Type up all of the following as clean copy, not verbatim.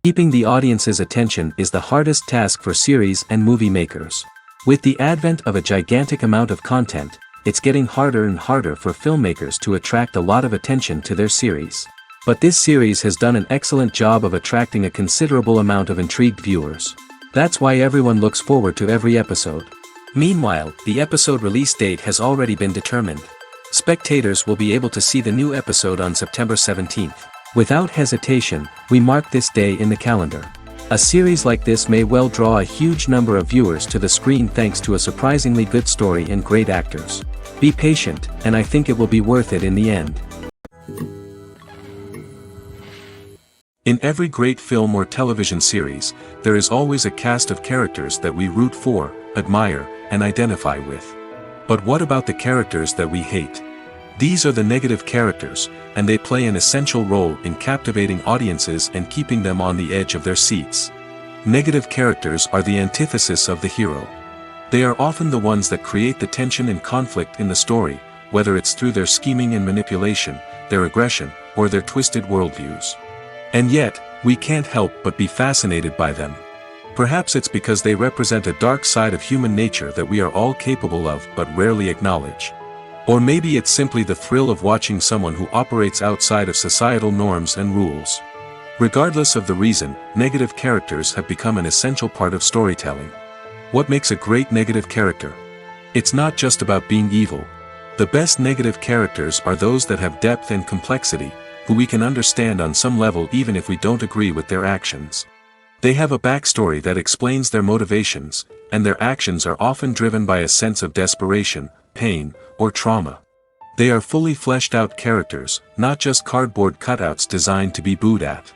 Keeping the audience's attention is the hardest task for series and movie makers. With the advent of a gigantic amount of content, it's getting harder and harder for filmmakers to attract a lot of attention to their series. But this series has done an excellent job of attracting a considerable amount of intrigued viewers. That's why everyone looks forward to every episode. Meanwhile, the episode release date has already been determined. Spectators will be able to see the new episode on September 17th. Without hesitation, we mark this day in the calendar. A series like this may well draw a huge number of viewers to the screen thanks to a surprisingly good story and great actors. Be patient, and I think it will be worth it in the end. In every great film or television series, there is always a cast of characters that we root for, admire, and identify with. But what about the characters that we hate? These are the negative characters, and they play an essential role in captivating audiences and keeping them on the edge of their seats. Negative characters are the antithesis of the hero. They are often the ones that create the tension and conflict in the story, whether it's through their scheming and manipulation, their aggression, or their twisted worldviews. And yet, we can't help but be fascinated by them. Perhaps it's because they represent a dark side of human nature that we are all capable of but rarely acknowledge. Or maybe it's simply the thrill of watching someone who operates outside of societal norms and rules. Regardless of the reason, negative characters have become an essential part of storytelling. What makes a great negative character? It's not just about being evil. The best negative characters are those that have depth and complexity, who we can understand on some level even if we don't agree with their actions. They have a backstory that explains their motivations, and their actions are often driven by a sense of desperation, pain, or trauma. They are fully fleshed out characters, not just cardboard cutouts designed to be booed at.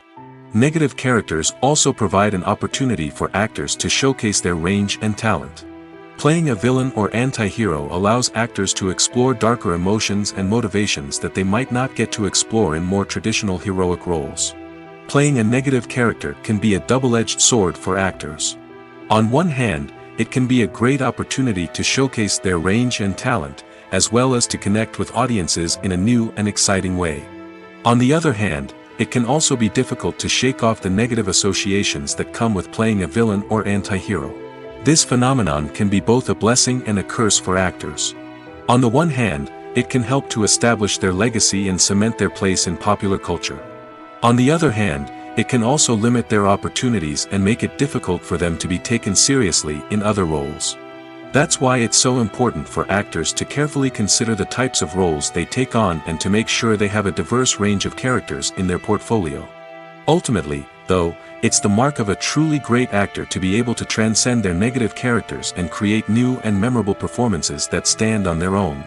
Negative characters also provide an opportunity for actors to showcase their range and talent. Playing a villain or anti-hero allows actors to explore darker emotions and motivations that they might not get to explore in more traditional heroic roles. Playing a negative character can be a double-edged sword for actors. On one hand, it can be a great opportunity to showcase their range and talent, as well as to connect with audiences in a new and exciting way. On the other hand, it can also be difficult to shake off the negative associations that come with playing a villain or anti-hero. This phenomenon can be both a blessing and a curse for actors. On the one hand, it can help to establish their legacy and cement their place in popular culture. On the other hand, it can also limit their opportunities and make it difficult for them to be taken seriously in other roles. That's why it's so important for actors to carefully consider the types of roles they take on and to make sure they have a diverse range of characters in their portfolio. Ultimately, though, it's the mark of a truly great actor to be able to transcend their negative characters and create new and memorable performances that stand on their own.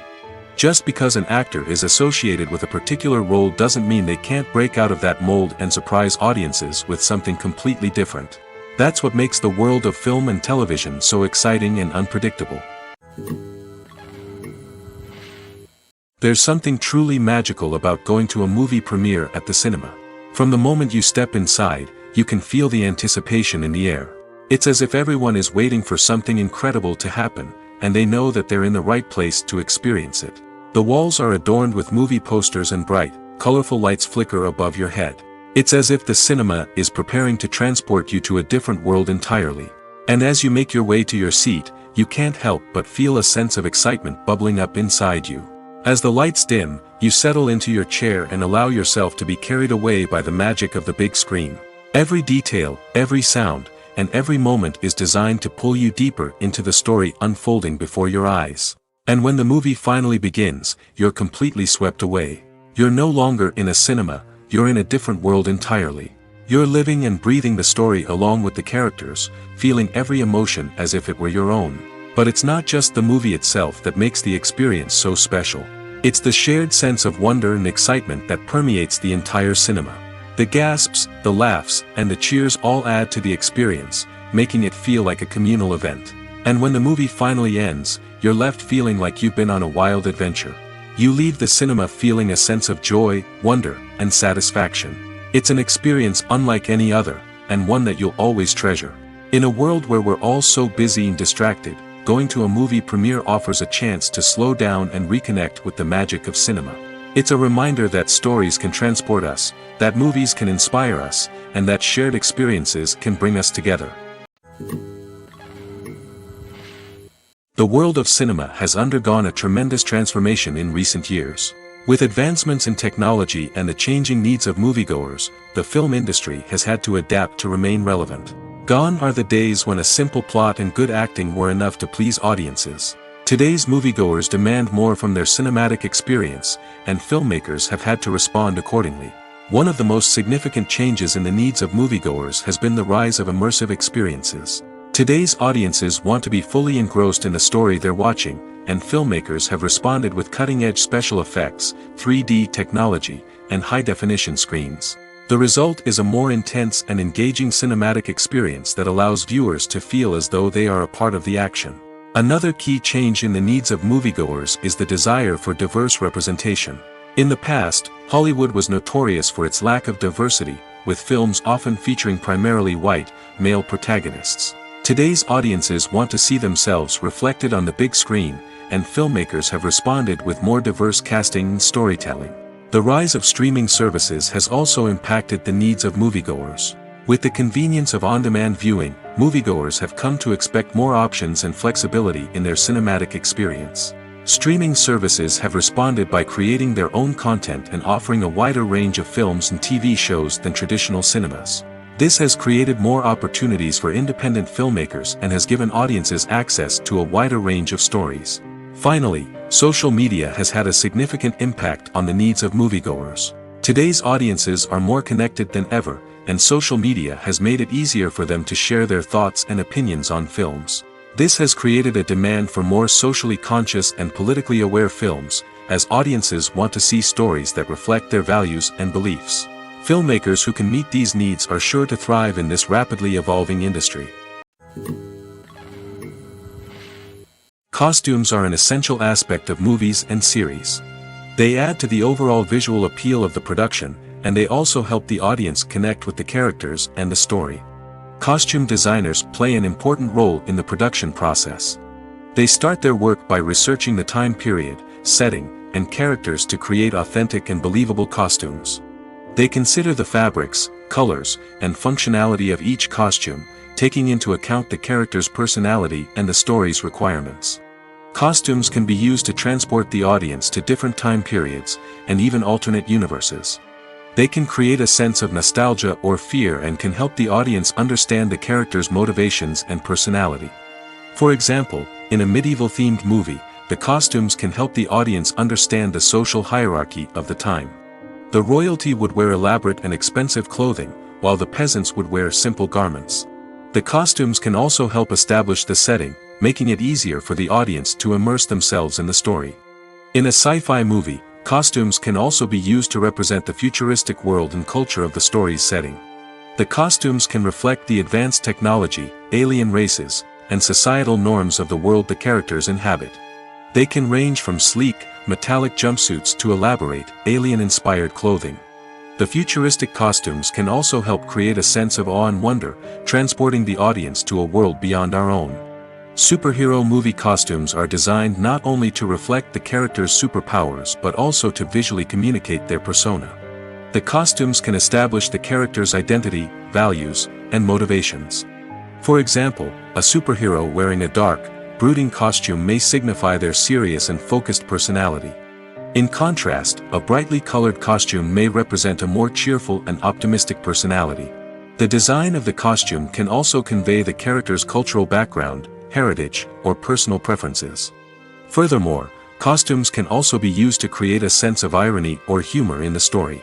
Just because an actor is associated with a particular role doesn't mean they can't break out of that mold and surprise audiences with something completely different. That's what makes the world of film and television so exciting and unpredictable. There's something truly magical about going to a movie premiere at the cinema. From the moment you step inside, you can feel the anticipation in the air. It's as if everyone is waiting for something incredible to happen, and they know that they're in the right place to experience it. The walls are adorned with movie posters and bright, colorful lights flicker above your head. It's as if the cinema is preparing to transport you to a different world entirely. And as you make your way to your seat, you can't help but feel a sense of excitement bubbling up inside you. As the lights dim, you settle into your chair and allow yourself to be carried away by the magic of the big screen. Every detail, every sound, and every moment is designed to pull you deeper into the story unfolding before your eyes. And when the movie finally begins, you're completely swept away. You're no longer in a cinema, you're in a different world entirely. You're living and breathing the story along with the characters, feeling every emotion as if it were your own. But it's not just the movie itself that makes the experience so special. It's the shared sense of wonder and excitement that permeates the entire cinema. The gasps, the laughs, and the cheers all add to the experience, making it feel like a communal event. And when the movie finally ends, you're left feeling like you've been on a wild adventure. You leave the cinema feeling a sense of joy, wonder, and satisfaction. It's an experience unlike any other, and one that you'll always treasure. In a world where we're all so busy and distracted, going to a movie premiere offers a chance to slow down and reconnect with the magic of cinema. It's a reminder that stories can transport us, that movies can inspire us, and that shared experiences can bring us together. The world of cinema has undergone a tremendous transformation in recent years. With advancements in technology and the changing needs of moviegoers, the film industry has had to adapt to remain relevant. Gone are the days when a simple plot and good acting were enough to please audiences. Today's moviegoers demand more from their cinematic experience, and filmmakers have had to respond accordingly. One of the most significant changes in the needs of moviegoers has been the rise of immersive experiences. Today's audiences want to be fully engrossed in the story they're watching, and filmmakers have responded with cutting-edge special effects, 3D technology, and high-definition screens. The result is a more intense and engaging cinematic experience that allows viewers to feel as though they are a part of the action. Another key change in the needs of moviegoers is the desire for diverse representation. In the past, Hollywood was notorious for its lack of diversity, with films often featuring primarily white, male protagonists. Today's audiences want to see themselves reflected on the big screen, and filmmakers have responded with more diverse casting and storytelling. The rise of streaming services has also impacted the needs of moviegoers. With the convenience of on-demand viewing, moviegoers have come to expect more options and flexibility in their cinematic experience. Streaming services have responded by creating their own content and offering a wider range of films and TV shows than traditional cinemas. This has created more opportunities for independent filmmakers and has given audiences access to a wider range of stories. Finally, social media has had a significant impact on the needs of moviegoers. Today's audiences are more connected than ever, and social media has made it easier for them to share their thoughts and opinions on films. This has created a demand for more socially conscious and politically aware films, as audiences want to see stories that reflect their values and beliefs. Filmmakers who can meet these needs are sure to thrive in this rapidly evolving industry. Costumes are an essential aspect of movies and series. They add to the overall visual appeal of the production, and they also help the audience connect with the characters and the story. Costume designers play an important role in the production process. They start their work by researching the time period, setting, and characters to create authentic and believable costumes. They consider the fabrics, colors, and functionality of each costume, taking into account the character's personality and the story's requirements. Costumes can be used to transport the audience to different time periods, and even alternate universes. They can create a sense of nostalgia or fear and can help the audience understand the character's motivations and personality. For example, in a medieval-themed movie, the costumes can help the audience understand the social hierarchy of the time. The royalty would wear elaborate and expensive clothing, while the peasants would wear simple garments. The costumes can also help establish the setting, making it easier for the audience to immerse themselves in the story. In a sci-fi movie, costumes can also be used to represent the futuristic world and culture of the story's setting. The costumes can reflect the advanced technology, alien races, and societal norms of the world the characters inhabit. They can range from sleek, metallic jumpsuits to elaborate, alien-inspired clothing. The futuristic costumes can also help create a sense of awe and wonder, transporting the audience to a world beyond our own. Superhero movie costumes are designed not only to reflect the character's superpowers but also to visually communicate their persona. The costumes can establish the character's identity, values, and motivations. For example, a superhero wearing a dark, brooding costume may signify their serious and focused personality. In contrast, a brightly colored costume may represent a more cheerful and optimistic personality. The design of the costume can also convey the character's cultural background, heritage, or personal preferences. Furthermore, costumes can also be used to create a sense of irony or humor in the story.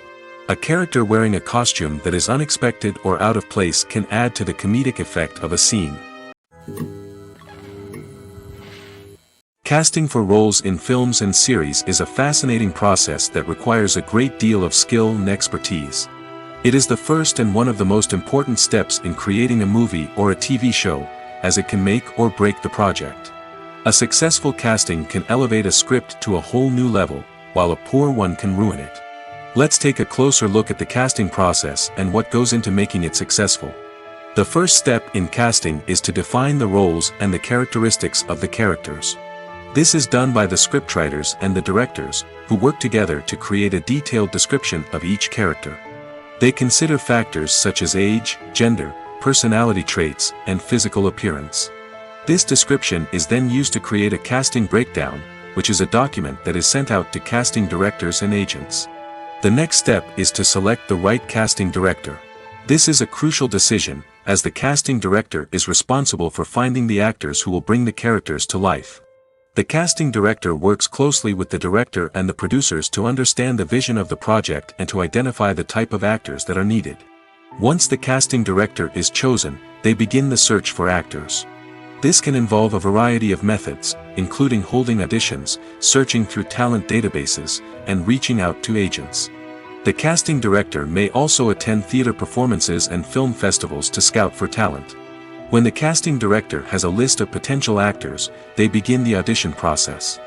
A character wearing a costume that is unexpected or out of place can add to the comedic effect of a scene. Casting for roles in films and series is a fascinating process that requires a great deal of skill and expertise. It is the first and one of the most important steps in creating a movie or a TV show, as it can make or break the project. A successful casting can elevate a script to a whole new level, while a poor one can ruin it. Let's take a closer look at the casting process and what goes into making it successful. The first step in casting is to define the roles and the characteristics of the characters. This is done by the scriptwriters and the directors, who work together to create a detailed description of each character. They consider factors such as age, gender, personality traits, and physical appearance. This description is then used to create a casting breakdown, which is a document that is sent out to casting directors and agents. The next step is to select the right casting director. This is a crucial decision, as the casting director is responsible for finding the actors who will bring the characters to life. The casting director works closely with the director and the producers to understand the vision of the project and to identify the type of actors that are needed. Once the casting director is chosen, they begin the search for actors. This can involve a variety of methods, including holding auditions, searching through talent databases, and reaching out to agents. The casting director may also attend theater performances and film festivals to scout for talent. When the casting director has a list of potential actors, they begin the audition process.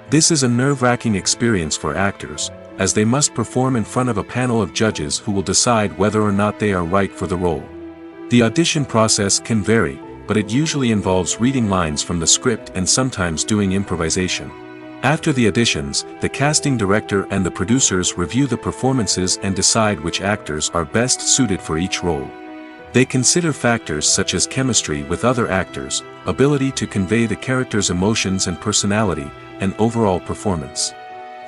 This is a nerve-wracking experience for actors, as they must perform in front of a panel of judges who will decide whether or not they are right for the role. The audition process can vary, but it usually involves reading lines from the script and sometimes doing improvisation. After the auditions, the casting director and the producers review the performances and decide which actors are best suited for each role. They consider factors such as chemistry with other actors, ability to convey the character's emotions and personality, and overall performance.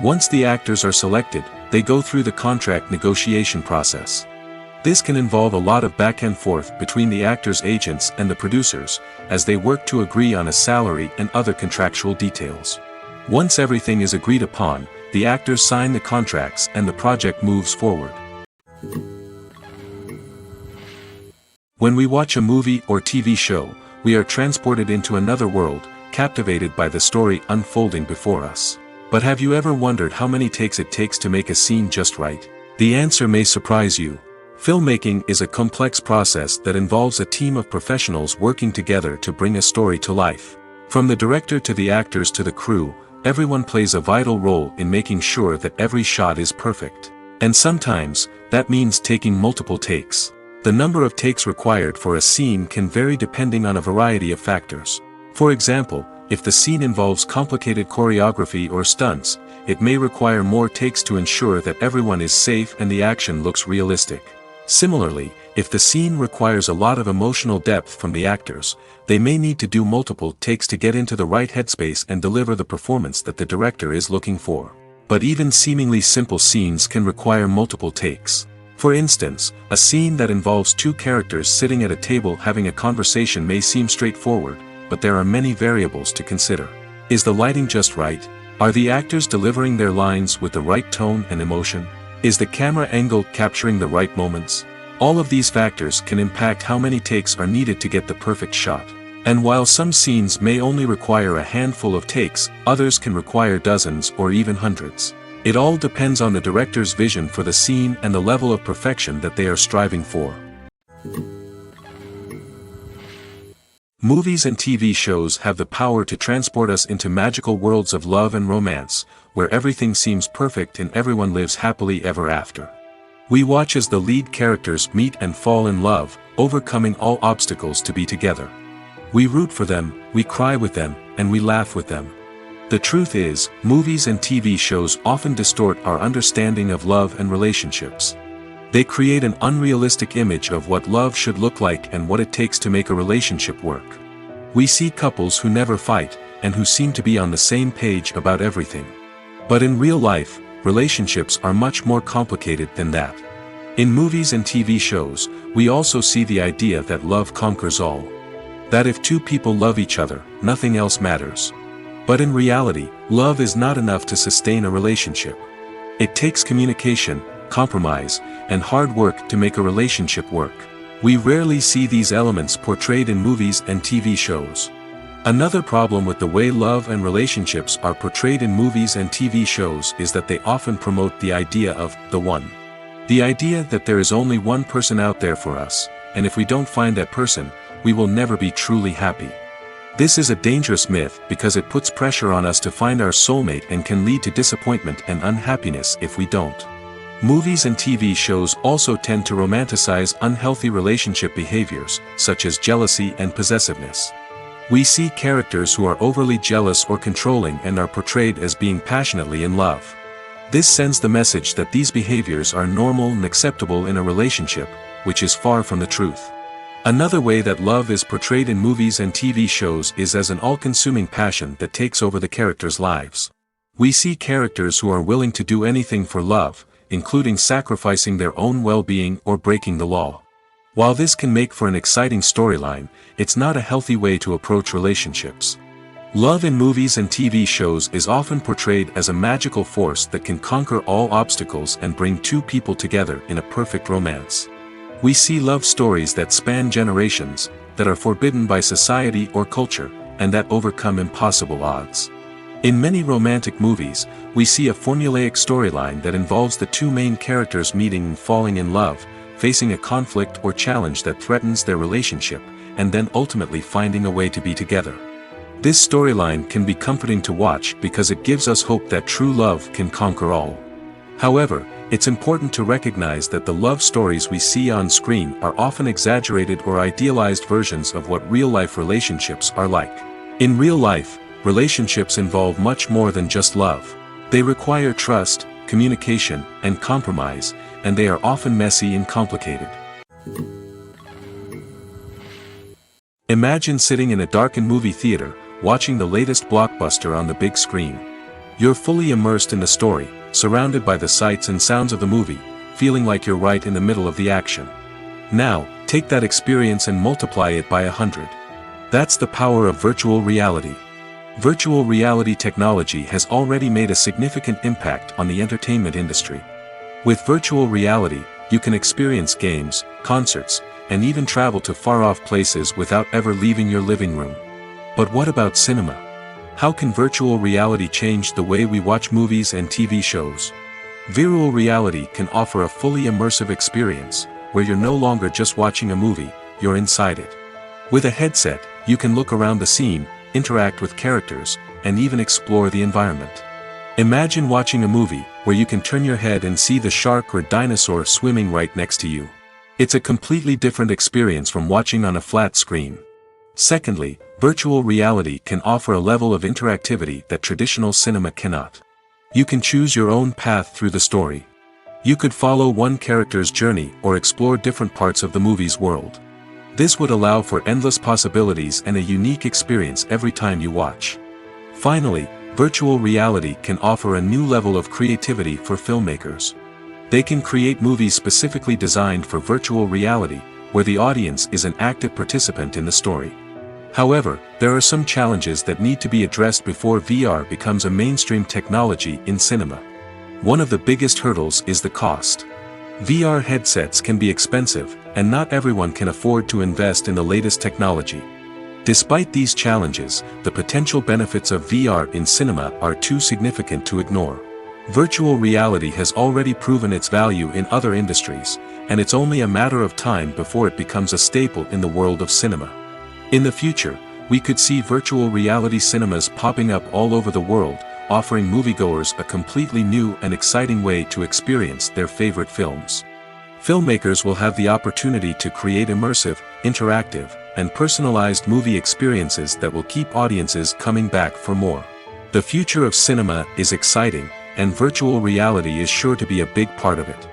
Once the actors are selected, they go through the contract negotiation process. This can involve a lot of back and forth between the actors' agents and the producers, as they work to agree on a salary and other contractual details. Once everything is agreed upon, the actors sign the contracts and the project moves forward. When we watch a movie or TV show, we are transported into another world, captivated by the story unfolding before us. But have you ever wondered how many takes it takes to make a scene just right? The answer may surprise you. Filmmaking is a complex process that involves a team of professionals working together to bring a story to life. From the director to the actors to the crew, everyone plays a vital role in making sure that every shot is perfect. And sometimes, that means taking multiple takes. The number of takes required for a scene can vary depending on a variety of factors. For example, if the scene involves complicated choreography or stunts, it may require more takes to ensure that everyone is safe and the action looks realistic. Similarly, if the scene requires a lot of emotional depth from the actors, they may need to do multiple takes to get into the right headspace and deliver the performance that the director is looking for. But even seemingly simple scenes can require multiple takes. For instance, a scene that involves two characters sitting at a table having a conversation may seem straightforward, but there are many variables to consider. Is the lighting just right? Are the actors delivering their lines with the right tone and emotion? Is the camera angle capturing the right moments? All of these factors can impact how many takes are needed to get the perfect shot. And while some scenes may only require a handful of takes, others can require dozens or even hundreds. It all depends on the director's vision for the scene and the level of perfection that they are striving for. Movies and TV shows have the power to transport us into magical worlds of love and romance, where everything seems perfect and everyone lives happily ever after. We watch as the lead characters meet and fall in love, overcoming all obstacles to be together. We root for them, we cry with them, and we laugh with them. The truth is, movies and TV shows often distort our understanding of love and relationships. They create an unrealistic image of what love should look like and what it takes to make a relationship work. We see couples who never fight, and who seem to be on the same page about everything. But in real life, relationships are much more complicated than that. In movies and TV shows, we also see the idea that love conquers all. That if two people love each other, nothing else matters. But in reality, love is not enough to sustain a relationship. It takes communication, compromise, and hard work to make a relationship work. We rarely see these elements portrayed in movies and TV shows. Another problem with the way love and relationships are portrayed in movies and TV shows is that they often promote the idea of the one. The idea that there is only one person out there for us, and if we don't find that person, we will never be truly happy. This is a dangerous myth because it puts pressure on us to find our soulmate and can lead to disappointment and unhappiness if we don't. Movies and TV shows also tend to romanticize unhealthy relationship behaviors, such as jealousy and possessiveness. We see characters who are overly jealous or controlling and are portrayed as being passionately in love. This sends the message that these behaviors are normal and acceptable in a relationship, which is far from the truth. Another way that love is portrayed in movies and TV shows is as an all-consuming passion that takes over the characters' lives. We see characters who are willing to do anything for love, including sacrificing their own well-being or breaking the law. While this can make for an exciting storyline, it's not a healthy way to approach relationships. Love in movies and TV shows is often portrayed as a magical force that can conquer all obstacles and bring two people together in a perfect romance. We see love stories that span generations, that are forbidden by society or culture, and that overcome impossible odds. In many romantic movies, we see a formulaic storyline that involves the two main characters meeting and falling in love, facing a conflict or challenge that threatens their relationship, and then ultimately finding a way to be together. This storyline can be comforting to watch because it gives us hope that true love can conquer all. However, it's important to recognize that the love stories we see on screen are often exaggerated or idealized versions of what real-life relationships are like. In real life, relationships involve much more than just love. They require trust, communication, and compromise, and they are often messy and complicated. Imagine sitting in a darkened movie theater, watching the latest blockbuster on the big screen. You're fully immersed in the story, surrounded by the sights and sounds of the movie, feeling like you're right in the middle of the action. Now, take that experience and multiply it by 100. That's the power of virtual reality. Virtual reality technology has already made a significant impact on the entertainment industry. With virtual reality, you can experience games, concerts, and even travel to far-off places without ever leaving your living room. But what about cinema? How can virtual reality change the way we watch movies and TV shows? Virtual reality can offer a fully immersive experience, where you're no longer just watching a movie, you're inside it. With a headset, you can look around the scene, interact with characters, and even explore the environment. Imagine watching a movie where you can turn your head and see the shark or dinosaur swimming right next to you. It's a completely different experience from watching on a flat screen. Secondly, virtual reality can offer a level of interactivity that traditional cinema cannot. You can choose your own path through the story. You could follow one character's journey or explore different parts of the movie's world. This would allow for endless possibilities and a unique experience every time you watch. Finally, virtual reality can offer a new level of creativity for filmmakers. They can create movies specifically designed for virtual reality, where the audience is an active participant in the story. However, there are some challenges that need to be addressed before VR becomes a mainstream technology in cinema. One of the biggest hurdles is the cost. VR headsets can be expensive, and not everyone can afford to invest in the latest technology. Despite these challenges, the potential benefits of VR in cinema are too significant to ignore. Virtual reality has already proven its value in other industries, and it's only a matter of time before it becomes a staple in the world of cinema. In the future, we could see virtual reality cinemas popping up all over the world, offering moviegoers a completely new and exciting way to experience their favorite films. Filmmakers will have the opportunity to create immersive, interactive, and personalized movie experiences that will keep audiences coming back for more. The future of cinema is exciting, and virtual reality is sure to be a big part of it.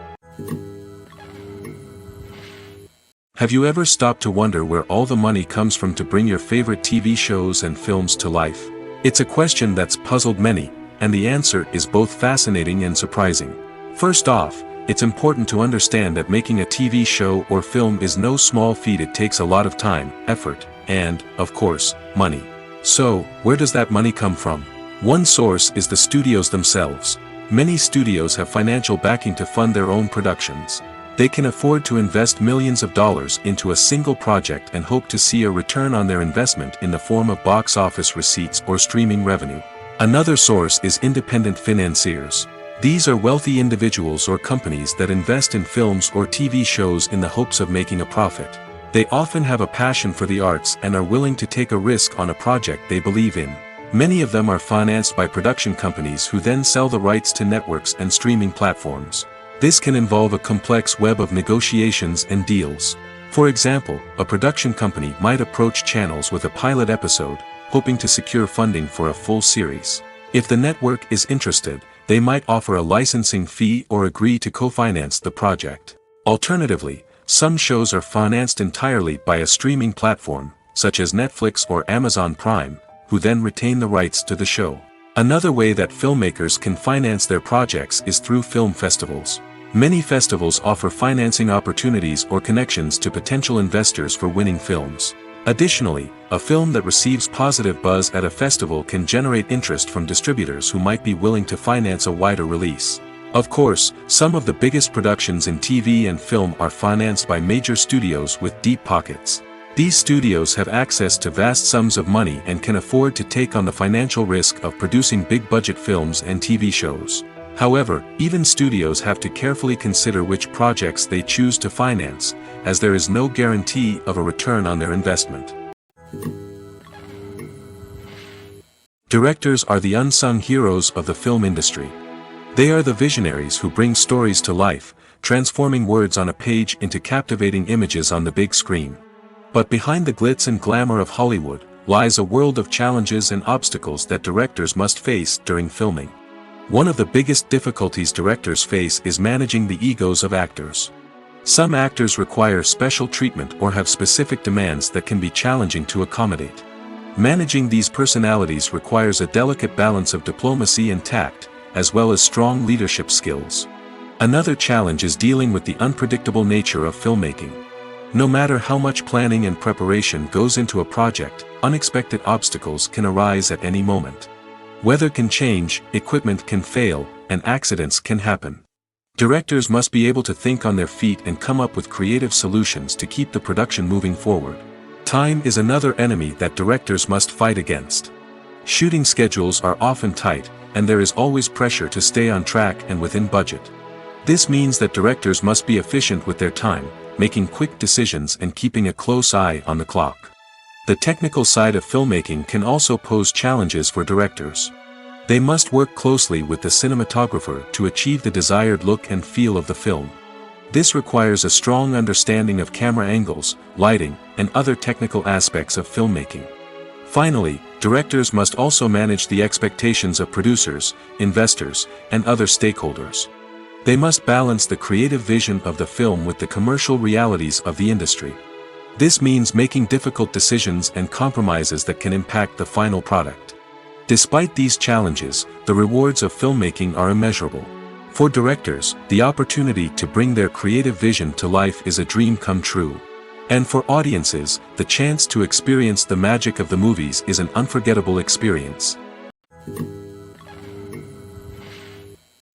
Have you ever stopped to wonder where all the money comes from to bring your favorite TV shows and films to life? It's a question that's puzzled many, and the answer is both fascinating and surprising. First off, it's important to understand that making a TV show or film is no small feat. It takes a lot of time, effort, and, of course, money. So, where does that money come from? One source is the studios themselves. Many studios have financial backing to fund their own productions. They can afford to invest millions of dollars into a single project and hope to see a return on their investment in the form of box office receipts or streaming revenue. Another source is independent financiers. These are wealthy individuals or companies that invest in films or TV shows in the hopes of making a profit. They often have a passion for the arts and are willing to take a risk on a project they believe in. Many of them are financed by production companies who then sell the rights to networks and streaming platforms. This can involve a complex web of negotiations and deals. For example, a production company might approach channels with a pilot episode, hoping to secure funding for a full series. If the network is interested, They might offer a licensing fee or agree to co-finance the project. Alternatively, some shows are financed entirely by a streaming platform, such as Netflix or Amazon Prime, who then retain the rights to the show. Another way that filmmakers can finance their projects is through film festivals. Many festivals offer financing opportunities or connections to potential investors for winning films. Additionally, a film that receives positive buzz at a festival can generate interest from distributors who might be willing to finance a wider release. Of course, some of the biggest productions in TV and film are financed by major studios with deep pockets. These studios have access to vast sums of money and can afford to take on the financial risk of producing big-budget films and TV shows. However, even studios have to carefully consider which projects they choose to finance, as there is no guarantee of a return on their investment. Directors are the unsung heroes of the film industry. They are the visionaries who bring stories to life, transforming words on a page into captivating images on the big screen. But behind the glitz and glamour of Hollywood lies a world of challenges and obstacles that directors must face during filming. One of the biggest difficulties directors face is managing the egos of actors. Some actors require special treatment or have specific demands that can be challenging to accommodate. Managing these personalities requires a delicate balance of diplomacy and tact, as well as strong leadership skills. Another challenge is dealing with the unpredictable nature of filmmaking. No matter how much planning and preparation goes into a project, unexpected obstacles can arise at any moment. Weather can change, equipment can fail, and accidents can happen. Directors must be able to think on their feet and come up with creative solutions to keep the production moving forward. Time is another enemy that directors must fight against. Shooting schedules are often tight, and there is always pressure to stay on track and within budget. This means that directors must be efficient with their time, making quick decisions and keeping a close eye on the clock. The technical side of filmmaking can also pose challenges for directors. They must work closely with the cinematographer to achieve the desired look and feel of the film. This requires a strong understanding of camera angles, lighting, and other technical aspects of filmmaking. Finally, directors must also manage the expectations of producers, investors, and other stakeholders. They must balance the creative vision of the film with the commercial realities of the industry. This means making difficult decisions and compromises that can impact the final product. Despite these challenges, the rewards of filmmaking are immeasurable. For directors, the opportunity to bring their creative vision to life is a dream come true. And for audiences, the chance to experience the magic of the movies is an unforgettable experience.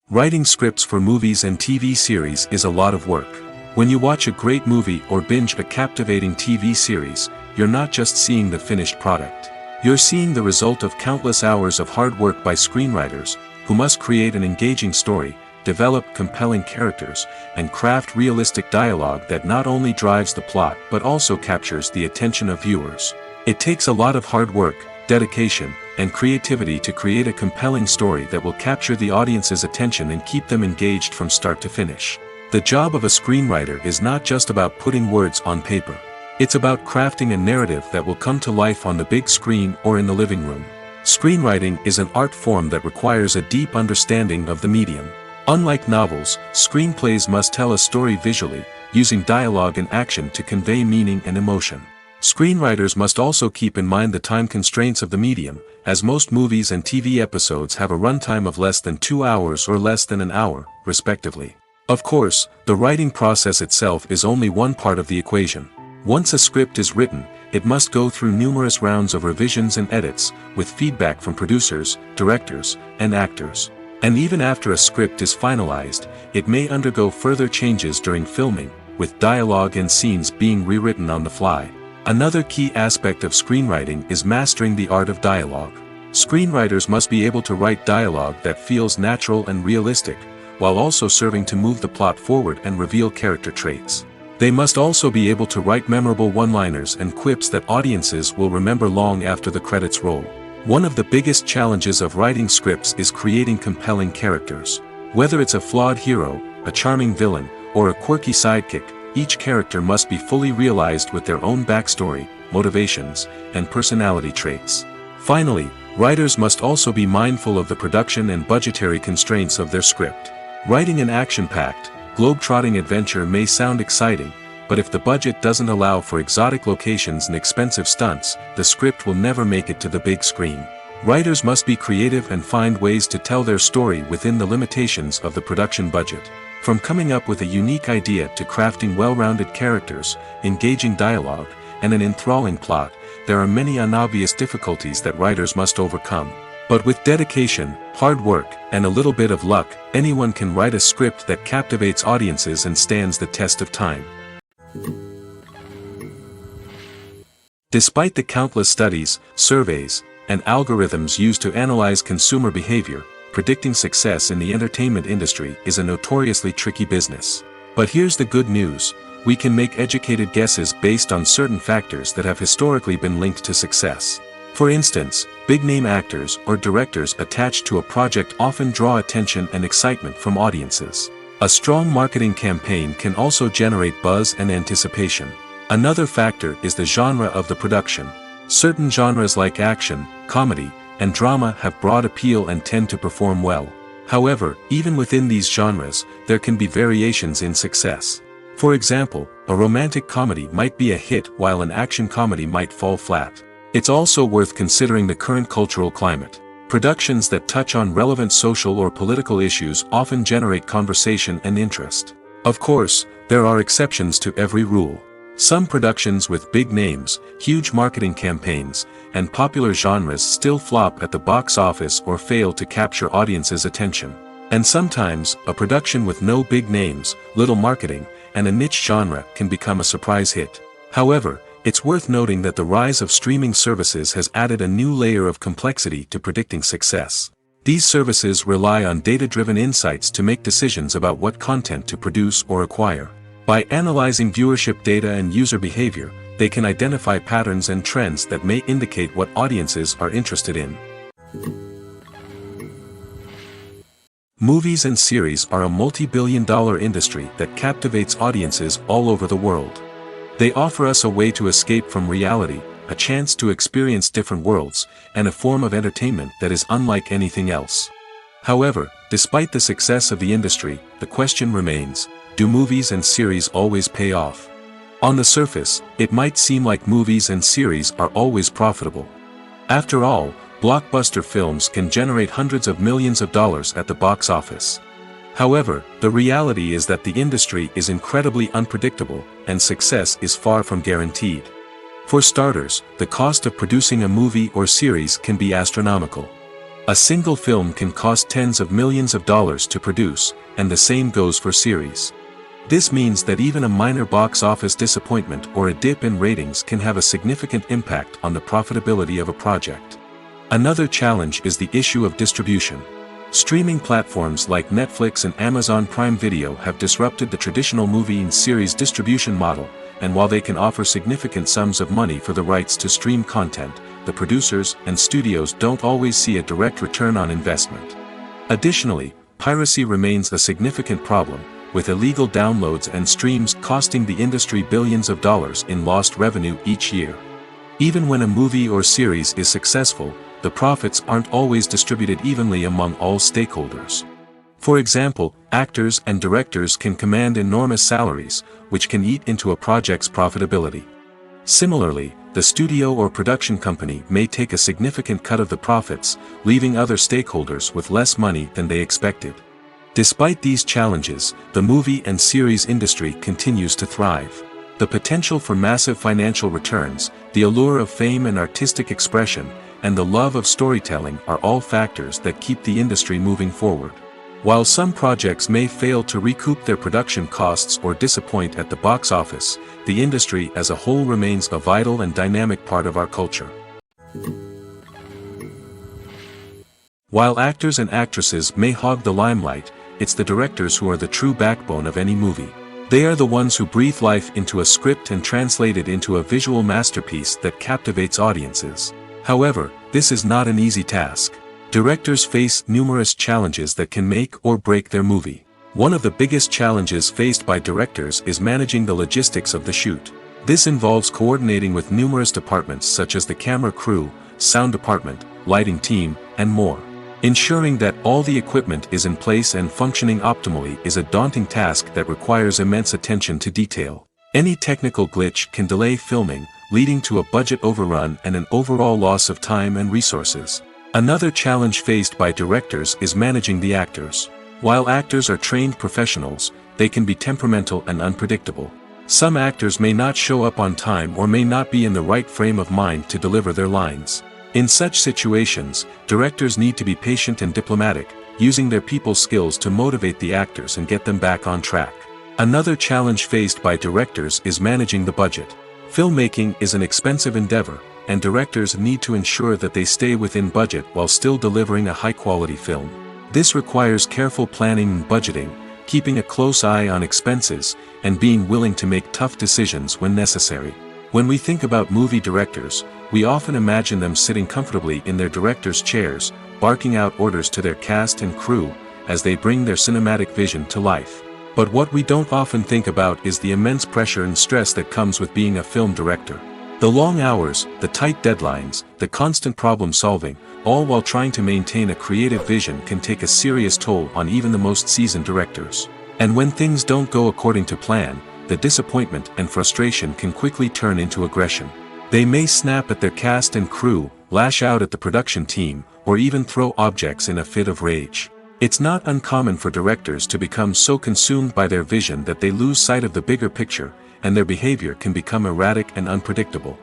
Writing scripts for movies and TV series is a lot of work. When you watch a great movie or binge a captivating TV series, you're not just seeing the finished product. You're seeing the result of countless hours of hard work by screenwriters, who must create an engaging story, develop compelling characters, and craft realistic dialogue that not only drives the plot but also captures the attention of viewers. It takes a lot of hard work, dedication, and creativity to create a compelling story that will capture the audience's attention and keep them engaged from start to finish. The job of a screenwriter is not just about putting words on paper. It's about crafting a narrative that will come to life on the big screen or in the living room. Screenwriting is an art form that requires a deep understanding of the medium. Unlike novels, screenplays must tell a story visually, using dialogue and action to convey meaning and emotion. Screenwriters must also keep in mind the time constraints of the medium, as most movies and TV episodes have a runtime of less than 2 hours or less than an hour, respectively. Of course, the writing process itself is only one part of the equation. Once a script is written, it must go through numerous rounds of revisions and edits, with feedback from producers, directors, and actors. And even after a script is finalized, it may undergo further changes during filming, with dialogue and scenes being rewritten on the fly. Another key aspect of screenwriting is mastering the art of dialogue. Screenwriters must be able to write dialogue that feels natural and realistic, while also serving to move the plot forward and reveal character traits. They must also be able to write memorable one-liners and quips that audiences will remember long after the credits roll. One of the biggest challenges of writing scripts is creating compelling characters. Whether it's a flawed hero, a charming villain, or a quirky sidekick, each character must be fully realized with their own backstory, motivations, and personality traits. Finally, Writers must also be mindful of the production and budgetary constraints of their script. Writing an action-packed, globe-trotting adventure may sound exciting, but if the budget doesn't allow for exotic locations and expensive stunts, the script will never make it to the big screen. Writers must be creative and find ways to tell their story within the limitations of the production budget. From coming up with a unique idea to crafting well-rounded characters, engaging dialogue, and an enthralling plot, there are many unobvious difficulties that writers must overcome. But with dedication, hard work, and a little bit of luck, anyone can write a script that captivates audiences and stands the test of time. Despite the countless studies, surveys, and algorithms used to analyze consumer behavior, predicting success in the entertainment industry is a notoriously tricky business. But here's the good news: we can make educated guesses based on certain factors that have historically been linked to success. For instance, big-name actors or directors attached to a project often draw attention and excitement from audiences. A strong marketing campaign can also generate buzz and anticipation. Another factor is the genre of the production. Certain genres like action, comedy, and drama have broad appeal and tend to perform well. However, even within these genres, there can be variations in success. For example, a romantic comedy might be a hit while an action comedy might fall flat. It's also worth considering the current cultural climate. Productions that touch on relevant social or political issues often generate conversation and interest. Of course, there are exceptions to every rule. Some productions with big names, huge marketing campaigns, and popular genres still flop at the box office or fail to capture audiences' attention. And sometimes, a production with no big names, little marketing, and a niche genre can become a surprise hit. However, it's worth noting that the rise of streaming services has added a new layer of complexity to predicting success. These services rely on data-driven insights to make decisions about what content to produce or acquire. By analyzing viewership data and user behavior, they can identify patterns and trends that may indicate what audiences are interested in. Movies and series are a multi-billion-dollar industry that captivates audiences all over the world. They offer us a way to escape from reality, a chance to experience different worlds, and a form of entertainment that is unlike anything else. However, despite the success of the industry, the question remains: do movies and series always pay off? On the surface, it might seem like movies and series are always profitable. After all, blockbuster films can generate hundreds of millions of dollars at the box office. However, the reality is that the industry is incredibly unpredictable, and success is far from guaranteed. For starters, the cost of producing a movie or series can be astronomical. A single film can cost tens of millions of dollars to produce, and the same goes for series. This means that even a minor box office disappointment or a dip in ratings can have a significant impact on the profitability of a project. Another challenge is the issue of distribution. Streaming platforms like Netflix and Amazon Prime Video have disrupted the traditional movie and series distribution model, and while they can offer significant sums of money for the rights to stream content, the producers and studios don't always see a direct return on investment. Additionally, piracy remains a significant problem, with illegal downloads and streams costing the industry billions of dollars in lost revenue each year. Even when a movie or series is successful, the profits aren't always distributed evenly among all stakeholders. For example, actors and directors can command enormous salaries, which can eat into a project's profitability. Similarly, the studio or production company may take a significant cut of the profits, leaving other stakeholders with less money than they expected. Despite these challenges, the movie and series industry continues to thrive. The potential for massive financial returns, the allure of fame and artistic expression, and the love of storytelling are all factors that keep the industry moving forward. While some projects may fail to recoup their production costs or disappoint at the box office, the industry as a whole remains a vital and dynamic part of our culture. While actors and actresses may hog the limelight, it's the directors who are the true backbone of any movie. They are the ones who breathe life into a script and translate it into a visual masterpiece that captivates audiences. However, this is not an easy task. Directors face numerous challenges that can make or break their movie. One of the biggest challenges faced by directors is managing the logistics of the shoot. This involves coordinating with numerous departments such as the camera crew, sound department, lighting team, and more. Ensuring that all the equipment is in place and functioning optimally is a daunting task that requires immense attention to detail. Any technical glitch can delay filming, leading to a budget overrun and an overall loss of time and resources. Another challenge faced by directors is managing the actors. While actors are trained professionals, they can be temperamental and unpredictable. Some actors may not show up on time or may not be in the right frame of mind to deliver their lines. In such situations, directors need to be patient and diplomatic, using their people skills to motivate the actors and get them back on track. Another challenge faced by directors is managing the budget. Filmmaking is an expensive endeavor, and directors need to ensure that they stay within budget while still delivering a high-quality film. This requires careful planning and budgeting, keeping a close eye on expenses, and being willing to make tough decisions when necessary. When we think about movie directors, we often imagine them sitting comfortably in their director's chairs, barking out orders to their cast and crew, as they bring their cinematic vision to life. But what we don't often think about is the immense pressure and stress that comes with being a film director. The long hours, the tight deadlines, the constant problem solving, all while trying to maintain a creative vision can take a serious toll on even the most seasoned directors. And when things don't go according to plan, the disappointment and frustration can quickly turn into aggression. They may snap at their cast and crew, lash out at the production team, or even throw objects in a fit of rage. It's not uncommon for directors to become so consumed by their vision that they lose sight of the bigger picture, and their behavior can become erratic and unpredictable.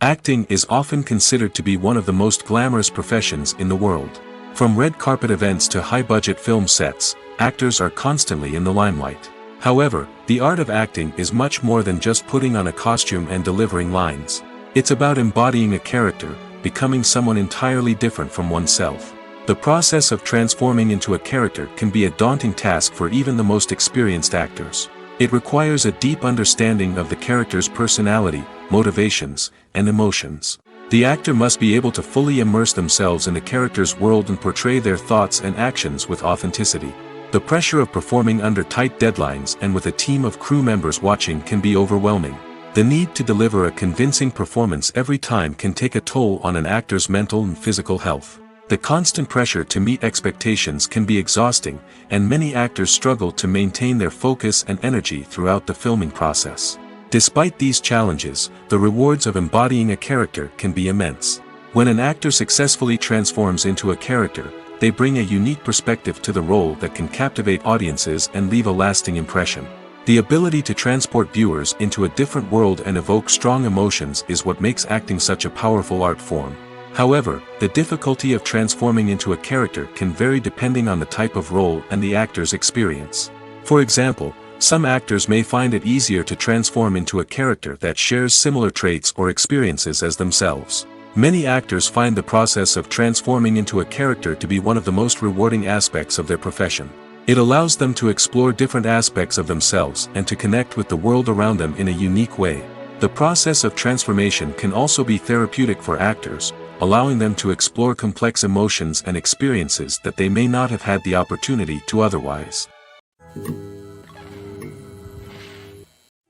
Acting is often considered to be one of the most glamorous professions in the world. From red carpet events to high-budget film sets, actors are constantly in the limelight. However, the art of acting is much more than just putting on a costume and delivering lines. It's about embodying a character, becoming someone entirely different from oneself. The process of transforming into a character can be a daunting task for even the most experienced actors. It requires a deep understanding of the character's personality, motivations, and emotions. The actor must be able to fully immerse themselves in the character's world and portray their thoughts and actions with authenticity. The pressure of performing under tight deadlines and with a team of crew members watching can be overwhelming. The need to deliver a convincing performance every time can take a toll on an actor's mental and physical health. The constant pressure to meet expectations can be exhausting, and many actors struggle to maintain their focus and energy throughout the filming process. Despite these challenges, the rewards of embodying a character can be immense. When an actor successfully transforms into a character, they bring a unique perspective to the role that can captivate audiences and leave a lasting impression. The ability to transport viewers into a different world and evoke strong emotions is what makes acting such a powerful art form. However, the difficulty of transforming into a character can vary depending on the type of role and the actor's experience. For example, some actors may find it easier to transform into a character that shares similar traits or experiences as themselves. Many actors find the process of transforming into a character to be one of the most rewarding aspects of their profession. It allows them to explore different aspects of themselves and to connect with the world around them in a unique way. The process of transformation can also be therapeutic for actors, allowing them to explore complex emotions and experiences that they may not have had the opportunity to otherwise.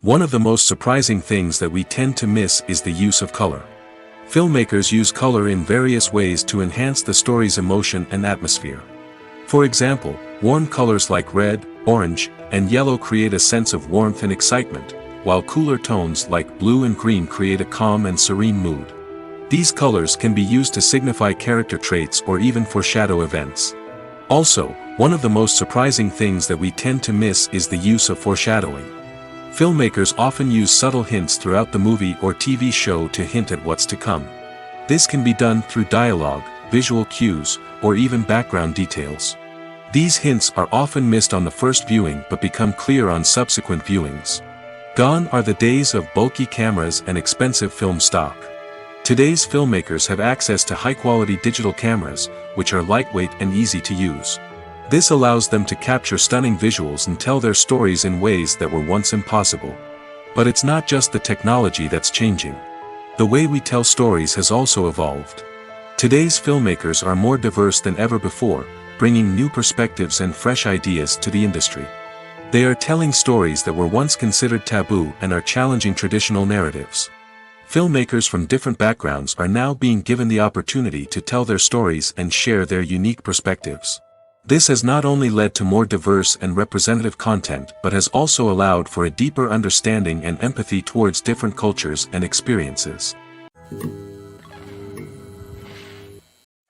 One of the most surprising things that we tend to miss is the use of color. Filmmakers use color in various ways to enhance the story's emotion and atmosphere. For example, warm colors like red, orange, and yellow create a sense of warmth and excitement, while cooler tones like blue and green create a calm and serene mood. These colors can be used to signify character traits or even foreshadow events. Also, one of the most surprising things that we tend to miss is the use of foreshadowing. Filmmakers often use subtle hints throughout the movie or TV show to hint at what's to come. This can be done through dialogue, visual cues, or even background details. These hints are often missed on the first viewing but become clear on subsequent viewings. Gone are the days of bulky cameras and expensive film stock. Today's filmmakers have access to high-quality digital cameras, which are lightweight and easy to use. This allows them to capture stunning visuals and tell their stories in ways that were once impossible. But it's not just the technology that's changing. The way we tell stories has also evolved. Today's filmmakers are more diverse than ever before, bringing new perspectives and fresh ideas to the industry. They are telling stories that were once considered taboo and are challenging traditional narratives. Filmmakers from different backgrounds are now being given the opportunity to tell their stories and share their unique perspectives. This has not only led to more diverse and representative content but has also allowed for a deeper understanding and empathy towards different cultures and experiences.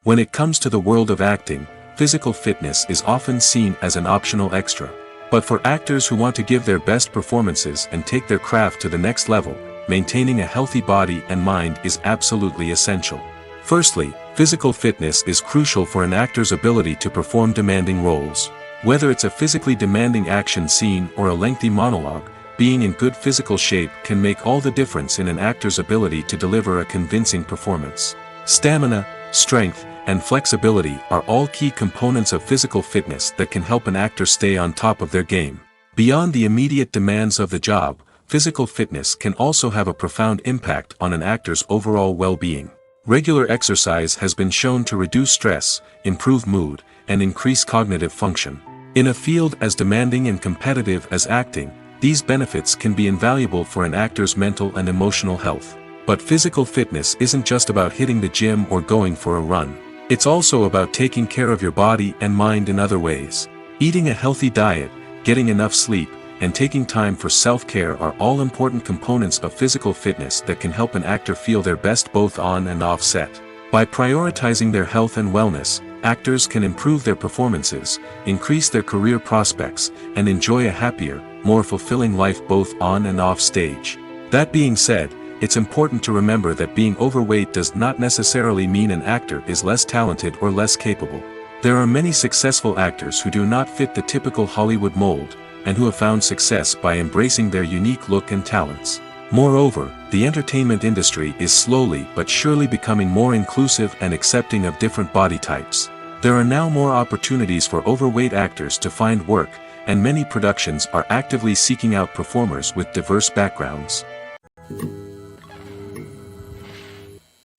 When it comes to the world of acting, physical fitness is often seen as an optional extra. But for actors who want to give their best performances and take their craft to the next level, maintaining a healthy body and mind is absolutely essential. Firstly, physical fitness is crucial for an actor's ability to perform demanding roles. Whether it's a physically demanding action scene or a lengthy monologue, being in good physical shape can make all the difference in an actor's ability to deliver a convincing performance. Stamina, strength, and flexibility are all key components of physical fitness that can help an actor stay on top of their game. Beyond the immediate demands of the job, physical fitness can also have a profound impact on an actor's overall well-being. Regular exercise has been shown to reduce stress, improve mood, and increase cognitive function. In a field as demanding and competitive as acting, these benefits can be invaluable for an actor's mental and emotional health. But physical fitness isn't just about hitting the gym or going for a run. It's also about taking care of your body and mind in other ways. Eating a healthy diet, getting enough sleep, and taking time for self-care are all important components of physical fitness that can help an actor feel their best both on and off set. By prioritizing their health and wellness, actors can improve their performances, increase their career prospects, and enjoy a happier, more fulfilling life both on and off stage. That being said, it's important to remember that being overweight does not necessarily mean an actor is less talented or less capable. There are many successful actors who do not fit the typical Hollywood mold, and who have found success by embracing their unique look and talents. Moreover, the entertainment industry is slowly but surely becoming more inclusive and accepting of different body types. There are now more opportunities for overweight actors to find work, and many productions are actively seeking out performers with diverse backgrounds.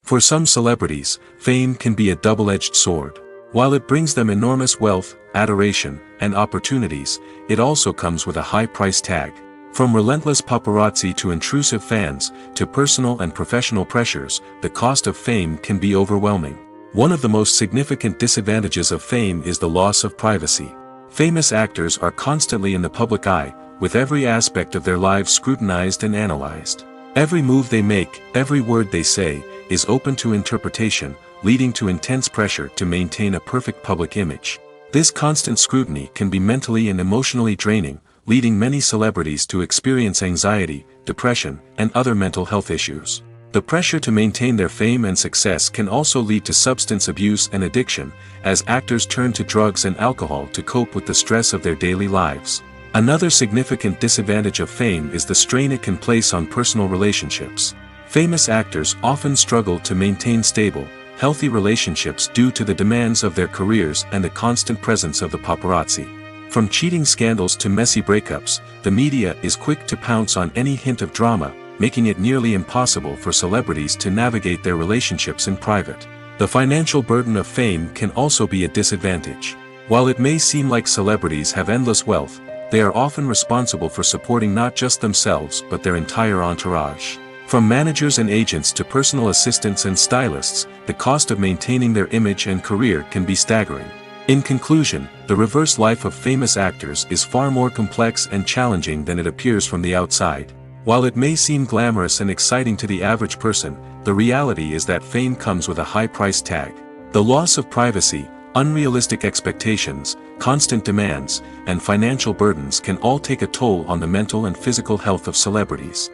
For some celebrities, fame can be a double-edged sword. While it brings them enormous wealth, adoration, and opportunities, it also comes with a high price tag. From relentless paparazzi to intrusive fans, to personal and professional pressures, the cost of fame can be overwhelming. One of the most significant disadvantages of fame is the loss of privacy. Famous actors are constantly in the public eye, with every aspect of their lives scrutinized and analyzed. Every move they make, every word they say, is open to interpretation, leading to intense pressure to maintain a perfect public image. This constant scrutiny can be mentally and emotionally draining, leading many celebrities to experience anxiety, depression, and other mental health issues. The pressure to maintain their fame and success can also lead to substance abuse and addiction, as actors turn to drugs and alcohol to cope with the stress of their daily lives. Another significant disadvantage of fame is the strain it can place on personal relationships. Famous actors often struggle to maintain stable, healthy relationships due to the demands of their careers and the constant presence of the paparazzi. From cheating scandals to messy breakups, the media is quick to pounce on any hint of drama, making it nearly impossible for celebrities to navigate their relationships in private. The financial burden of fame can also be a disadvantage. While it may seem like celebrities have endless wealth, they are often responsible for supporting not just themselves but their entire entourage. From managers and agents to personal assistants and stylists, the cost of maintaining their image and career can be staggering. In conclusion, the reverse life of famous actors is far more complex and challenging than it appears from the outside. While it may seem glamorous and exciting to the average person, the reality is that fame comes with a high price tag. The loss of privacy, unrealistic expectations, constant demands, and financial burdens can all take a toll on the mental and physical health of celebrities.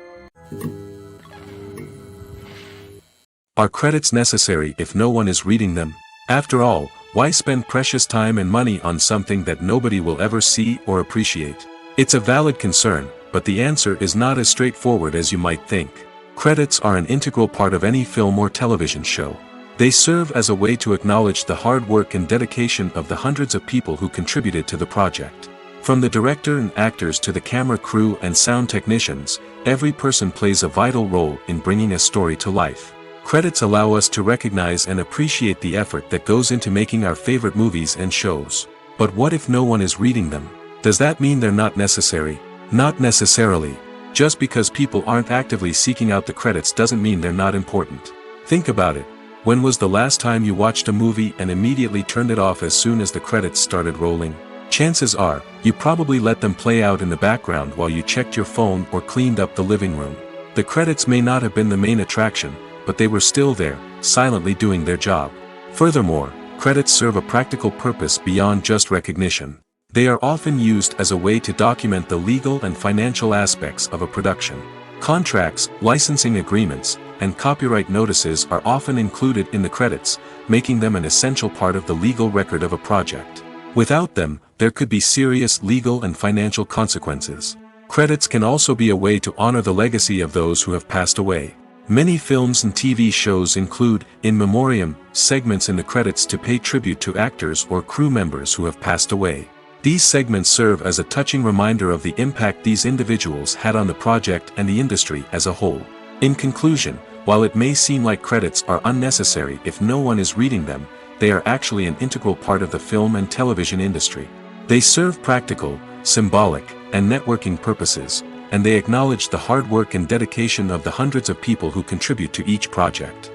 Are credits necessary if no one is reading them? After all, why spend precious time and money on something that nobody will ever see or appreciate? It's a valid concern, but the answer is not as straightforward as you might think. Credits are an integral part of any film or television show. They serve as a way to acknowledge the hard work and dedication of the hundreds of people who contributed to the project. From the director and actors to the camera crew and sound technicians, every person plays a vital role in bringing a story to life. Credits allow us to recognize and appreciate the effort that goes into making our favorite movies and shows. But what if no one is reading them? Does that mean they're not necessary? Not necessarily. Just because people aren't actively seeking out the credits doesn't mean they're not important. Think about it. When was the last time you watched a movie and immediately turned it off as soon as the credits started rolling? Chances are, you probably let them play out in the background while you checked your phone or cleaned up the living room. The credits may not have been the main attraction, but they were still there, silently doing their job. Furthermore, credits serve a practical purpose beyond just recognition. They are often used as a way to document the legal and financial aspects of a production. Contracts, licensing agreements, and copyright notices are often included in the credits, making them an essential part of the legal record of a project. Without them, there could be serious legal and financial consequences. Credits can also be a way to honor the legacy of those who have passed away. Many films and TV shows include, in memoriam, segments in the credits to pay tribute to actors or crew members who have passed away. These segments serve as a touching reminder of the impact these individuals had on the project and the industry as a whole. In conclusion, while it may seem like credits are unnecessary if no one is reading them, they are actually an integral part of the film and television industry. They serve practical, symbolic, and networking purposes, and they acknowledge the hard work and dedication of the hundreds of people who contribute to each project.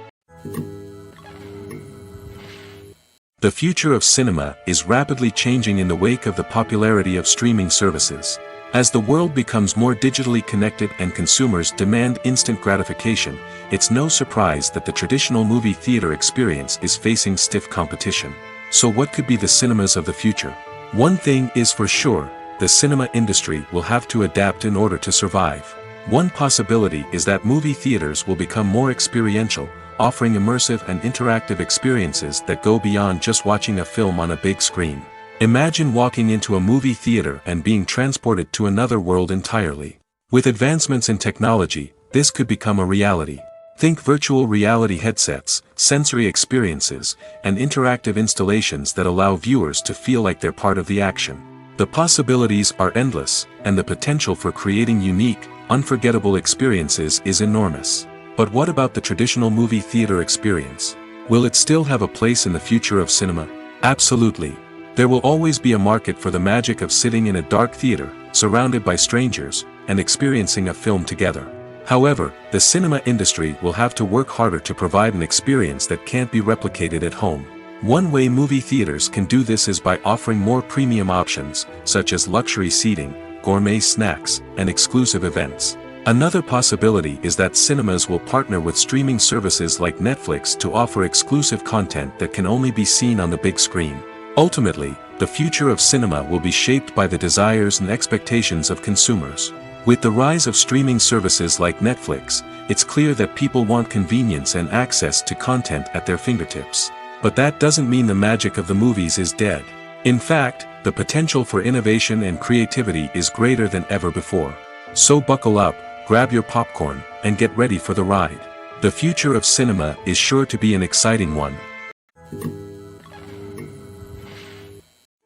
The future of cinema is rapidly changing in the wake of the popularity of streaming services. As the world becomes more digitally connected and consumers demand instant gratification, it's no surprise that the traditional movie theater experience is facing stiff competition. So what could be the cinemas of the future? One thing is for sure, the cinema industry will have to adapt in order to survive. One possibility is that movie theaters will become more experiential, offering immersive and interactive experiences that go beyond just watching a film on a big screen. Imagine walking into a movie theater and being transported to another world entirely. With advancements in technology, this could become a reality. Think virtual reality headsets, sensory experiences, and interactive installations that allow viewers to feel like they're part of the action. The possibilities are endless, and the potential for creating unique, unforgettable experiences is enormous. But what about the traditional movie theater experience? Will it still have a place in the future of cinema? Absolutely. There will always be a market for the magic of sitting in a dark theater, surrounded by strangers, and experiencing a film together. However, the cinema industry will have to work harder to provide an experience that can't be replicated at home. One way movie theaters can do this is by offering more premium options, such as luxury seating, gourmet snacks, and exclusive events. Another possibility is that cinemas will partner with streaming services like Netflix to offer exclusive content that can only be seen on the big screen. Ultimately, the future of cinema will be shaped by the desires and expectations of consumers. With the rise of streaming services like Netflix, it's clear that people want convenience and access to content at their fingertips. But that doesn't mean the magic of the movies is dead. In fact, the potential for innovation and creativity is greater than ever before. So buckle up, grab your popcorn, and get ready for the ride. The future of cinema is sure to be an exciting one.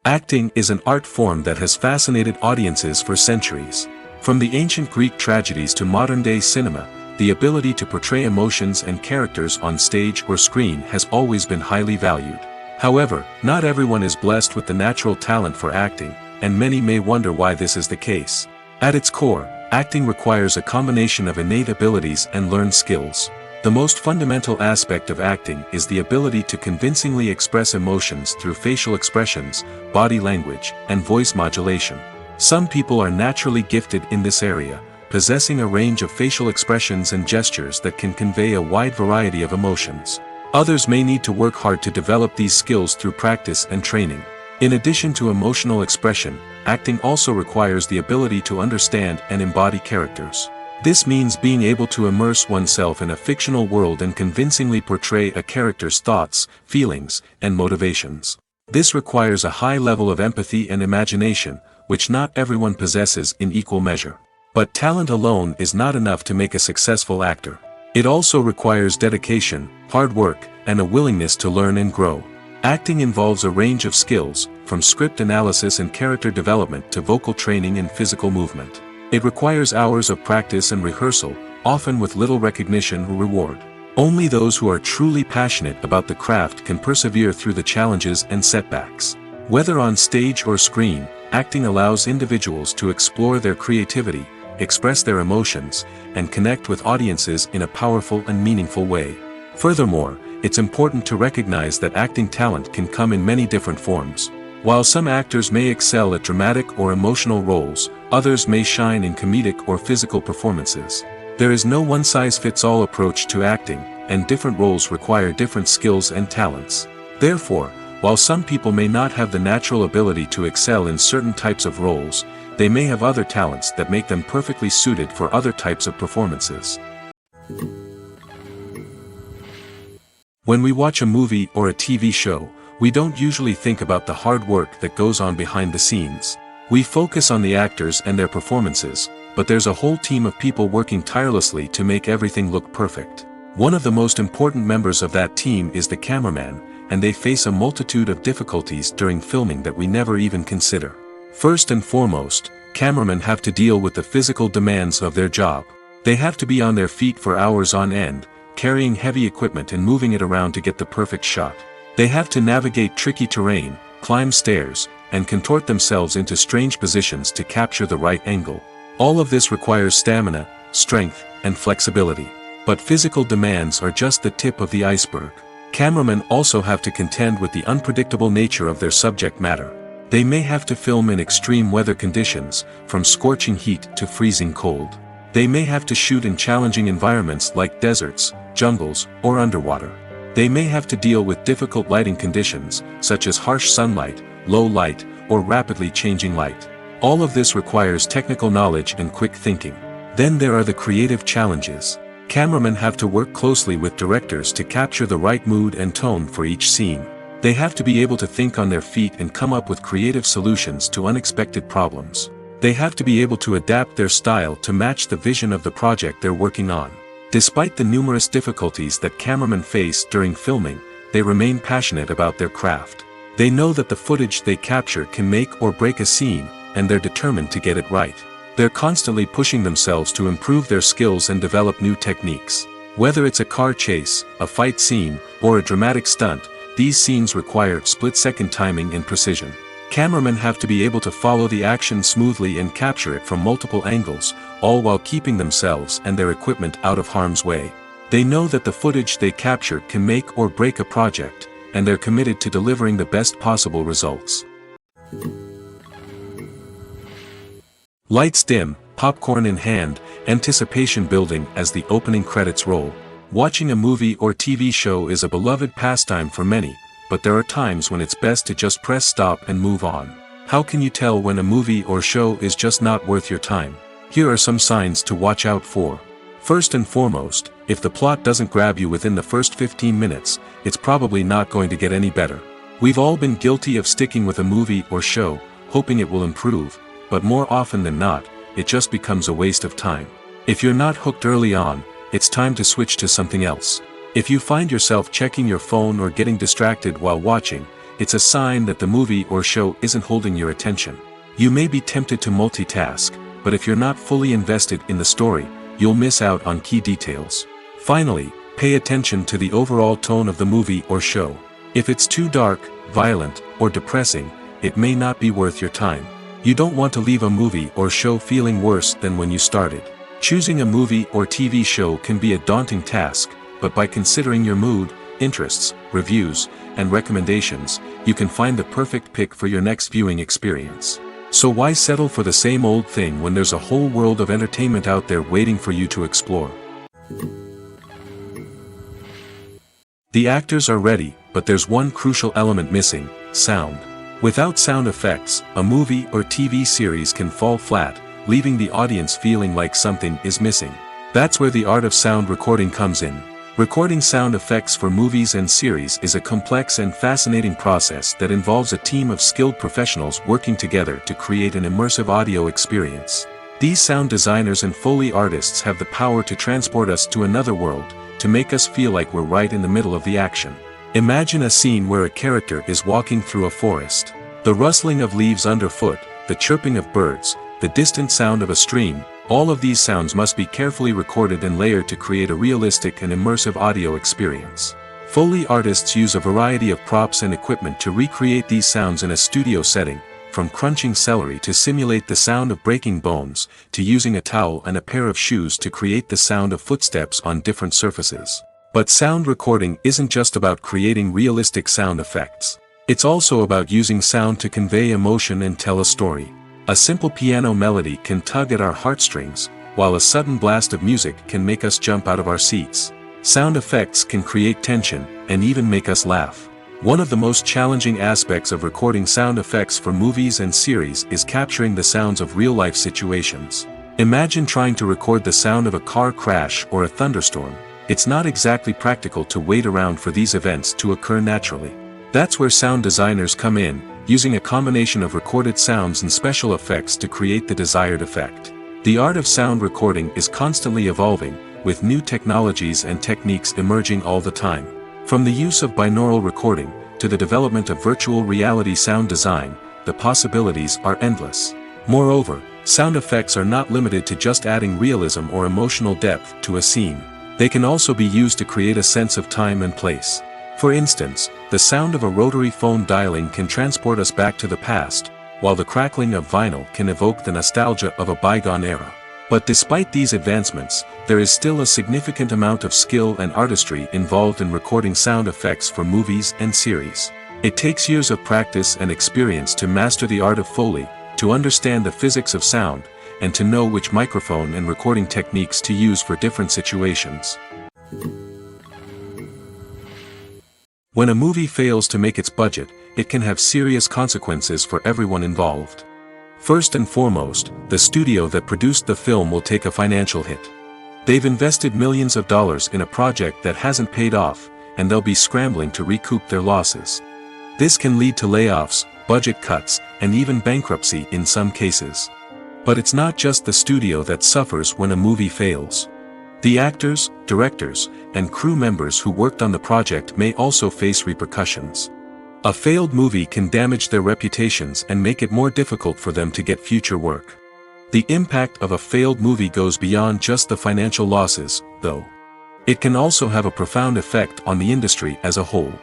Acting is an art form that has fascinated audiences for centuries. From the ancient Greek tragedies to modern-day cinema, the ability to portray emotions and characters on stage or screen has always been highly valued. However, not everyone is blessed with the natural talent for acting, and many may wonder why this is the case. At its core, acting requires a combination of innate abilities and learned skills. The most fundamental aspect of acting is the ability to convincingly express emotions through facial expressions, body language, and voice modulation. Some people are naturally gifted in this area, possessing a range of facial expressions and gestures that can convey a wide variety of emotions. Others may need to work hard to develop these skills through practice and training. In addition to emotional expression, acting also requires the ability to understand and embody characters. This means being able to immerse oneself in a fictional world and convincingly portray a character's thoughts, feelings, and motivations. This requires a high level of empathy and imagination, which not everyone possesses in equal measure. But talent alone is not enough to make a successful actor. It also requires dedication, hard work, and a willingness to learn and grow. Acting involves a range of skills, from script analysis and character development to vocal training and physical movement. It requires hours of practice and rehearsal, often with little recognition or reward. Only those who are truly passionate about the craft can persevere through the challenges and setbacks. Whether on stage or screen, acting allows individuals to explore their creativity, express their emotions, and connect with audiences in a powerful and meaningful way. Furthermore, it's important to recognize that acting talent can come in many different forms. While some actors may excel at dramatic or emotional roles, others may shine in comedic or physical performances. There is no one-size-fits-all approach to acting, and different roles require different skills and talents. Therefore, while some people may not have the natural ability to excel in certain types of roles, they may have other talents that make them perfectly suited for other types of performances. When we watch a movie or a TV show, we don't usually think about the hard work that goes on behind the scenes. We focus on the actors and their performances, but there's a whole team of people working tirelessly to make everything look perfect. One of the most important members of that team is the cameraman, and they face a multitude of difficulties during filming that we never even consider. First and foremost, cameramen have to deal with the physical demands of their job. They have to be on their feet for hours on end, carrying heavy equipment and moving it around to get the perfect shot. They have to navigate tricky terrain, climb stairs, and contort themselves into strange positions to capture the right angle. All of this requires stamina, strength, and flexibility. But physical demands are just the tip of the iceberg. Cameramen also have to contend with the unpredictable nature of their subject matter. They may have to film in extreme weather conditions, from scorching heat to freezing cold. They may have to shoot in challenging environments like deserts, jungles, or underwater. They may have to deal with difficult lighting conditions, such as harsh sunlight, low light, or rapidly changing light. All of this requires technical knowledge and quick thinking. Then there are the creative challenges. Cameramen have to work closely with directors to capture the right mood and tone for each scene. They have to be able to think on their feet and come up with creative solutions to unexpected problems. They have to be able to adapt their style to match the vision of the project they're working on. Despite the numerous difficulties that cameramen face during filming, they remain passionate about their craft. They know that the footage they capture can make or break a scene, and they're determined to get it right. They're constantly pushing themselves to improve their skills and develop new techniques. Whether it's a car chase, a fight scene, or a dramatic stunt, these scenes require split-second timing and precision. Cameramen have to be able to follow the action smoothly and capture it from multiple angles, all while keeping themselves and their equipment out of harm's way. They know that the footage they capture can make or break a project, and they're committed to delivering the best possible results. Lights dim, popcorn in hand, anticipation building as the opening credits roll. Watching a movie or TV show is a beloved pastime for many, but there are times when it's best to just press stop and move on. How can you tell when a movie or show is just not worth your time? Here are some signs to watch out for. First and foremost, if the plot doesn't grab you within the first 15 minutes, it's probably not going to get any better. We've all been guilty of sticking with a movie or show, hoping it will improve, but more often than not, it just becomes a waste of time. If you're not hooked early on, it's time to switch to something else. If you find yourself checking your phone or getting distracted while watching, it's a sign that the movie or show isn't holding your attention. You may be tempted to multitask, but if you're not fully invested in the story, you'll miss out on key details. Finally, pay attention to the overall tone of the movie or show. If it's too dark, violent, or depressing, it may not be worth your time. You don't want to leave a movie or show feeling worse than when you started. Choosing a movie or TV show can be a daunting task, but by considering your mood, interests, reviews, and recommendations, you can find the perfect pick for your next viewing experience. So why settle for the same old thing when there's a whole world of entertainment out there waiting for you to explore? The actors are ready, but there's one crucial element missing: sound. Without sound effects, a movie or TV series can fall flat, leaving the audience feeling like something is missing. That's where the art of sound recording comes in. Recording sound effects for movies and series is a complex and fascinating process that involves a team of skilled professionals working together to create an immersive audio experience. These sound designers and Foley artists have the power to transport us to another world, to make us feel like we're right in the middle of the action. Imagine a scene where a character is walking through a forest. The rustling of leaves underfoot, the chirping of birds, the distant sound of a stream, all of these sounds must be carefully recorded and layered to create a realistic and immersive audio experience. Foley artists use a variety of props and equipment to recreate these sounds in a studio setting, from crunching celery to simulate the sound of breaking bones, to using a towel and a pair of shoes to create the sound of footsteps on different surfaces. But sound recording isn't just about creating realistic sound effects. It's also about using sound to convey emotion and tell a story. A simple piano melody can tug at our heartstrings, while a sudden blast of music can make us jump out of our seats. Sound effects can create tension, and even make us laugh. One of the most challenging aspects of recording sound effects for movies and series is capturing the sounds of real-life situations. Imagine trying to record the sound of a car crash or a thunderstorm. It's not exactly practical to wait around for these events to occur naturally. That's where sound designers come in, using a combination of recorded sounds and special effects to create the desired effect. The art of sound recording is constantly evolving, with new technologies and techniques emerging all the time. From the use of binaural recording, to the development of virtual reality sound design, the possibilities are endless. Moreover, sound effects are not limited to just adding realism or emotional depth to a scene. They can also be used to create a sense of time and place. For instance, the sound of a rotary phone dialing can transport us back to the past, while the crackling of vinyl can evoke the nostalgia of a bygone era. But despite these advancements, there is still a significant amount of skill and artistry involved in recording sound effects for movies and series. It takes years of practice and experience to master the art of Foley, to understand the physics of sound, and to know which microphone and recording techniques to use for different situations. When a movie fails to make its budget, it can have serious consequences for everyone involved. First and foremost, the studio that produced the film will take a financial hit. They've invested millions of dollars in a project that hasn't paid off, and they'll be scrambling to recoup their losses. This can lead to layoffs, budget cuts, and even bankruptcy in some cases. But it's not just the studio that suffers when a movie fails. The actors, directors, and crew members who worked on the project may also face repercussions. A failed movie can damage their reputations and make it more difficult for them to get future work. The impact of a failed movie goes beyond just the financial losses, though. It can also have a profound effect on the industry as a whole.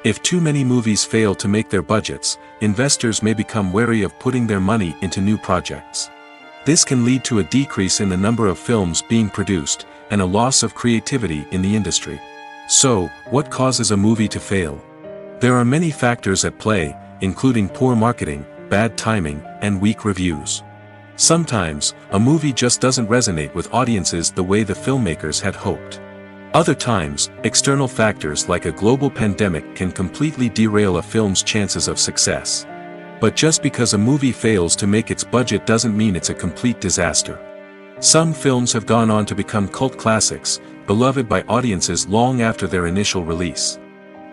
If too many movies fail to make their budgets, investors may become wary of putting their money into new projects. This can lead to a decrease in the number of films being produced, and a loss of creativity in the industry. So, what causes a movie to fail? There are many factors at play, including poor marketing, bad timing, and weak reviews. Sometimes, a movie just doesn't resonate with audiences the way the filmmakers had hoped. Other times, external factors like a global pandemic can completely derail a film's chances of success. But just because a movie fails to make its budget doesn't mean it's a complete disaster. Some films have gone on to become cult classics, beloved by audiences long after their initial release.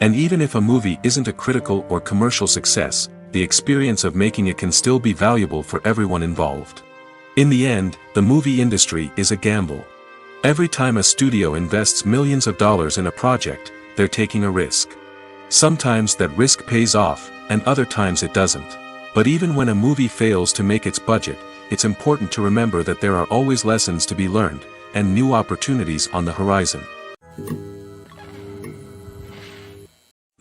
And even if a movie isn't a critical or commercial success, the experience of making it can still be valuable for everyone involved. In the end, the movie industry is a gamble. Every time a studio invests millions of dollars in a project, they're taking a risk. Sometimes that risk pays off, and other times it doesn't. But even when a movie fails to make its budget, it's important to remember that there are always lessons to be learned, and new opportunities on the horizon.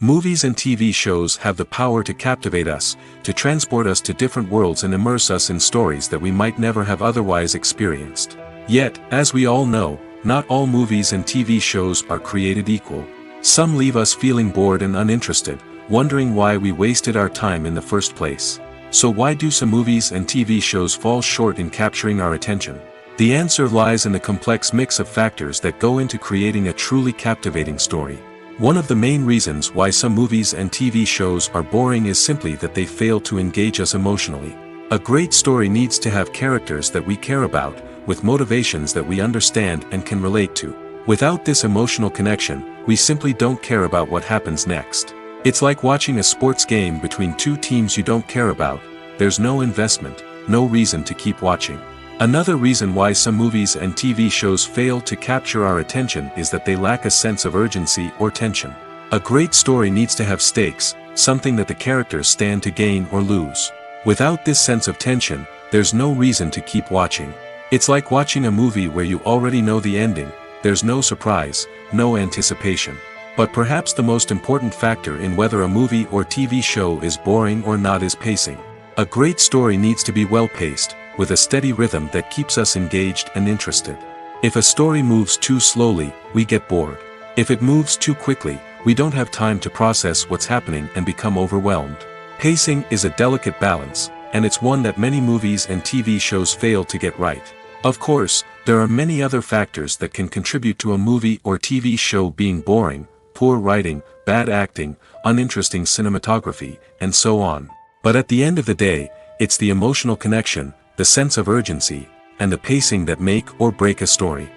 Movies and TV shows have the power to captivate us, to transport us to different worlds and immerse us in stories that we might never have otherwise experienced. Yet, as we all know, not all movies and TV shows are created equal. Some leave us feeling bored and uninterested, wondering why we wasted our time in the first place. So why do some movies and TV shows fall short in capturing our attention? The answer lies in the complex mix of factors that go into creating a truly captivating story. One of the main reasons why some movies and TV shows are boring is simply that they fail to engage us emotionally. A great story needs to have characters that we care about, with motivations that we understand and can relate to. Without this emotional connection, we simply don't care about what happens next. It's like watching a sports game between two teams you don't care about. There's no investment, no reason to keep watching. Another reason why some movies and TV shows fail to capture our attention is that they lack a sense of urgency or tension. A great story needs to have stakes, something that the characters stand to gain or lose. Without this sense of tension, there's no reason to keep watching. It's like watching a movie where you already know the ending. There's no surprise, no anticipation. But perhaps the most important factor in whether a movie or TV show is boring or not is pacing. A great story needs to be well-paced, with a steady rhythm that keeps us engaged and interested. If a story moves too slowly, we get bored. If it moves too quickly, we don't have time to process what's happening and become overwhelmed. Pacing is a delicate balance, and it's one that many movies and TV shows fail to get right. Of course, there are many other factors that can contribute to a movie or TV show being boring: poor writing, bad acting, uninteresting cinematography, and so on. But at the end of the day, it's the emotional connection, the sense of urgency, and the pacing that make or break a story.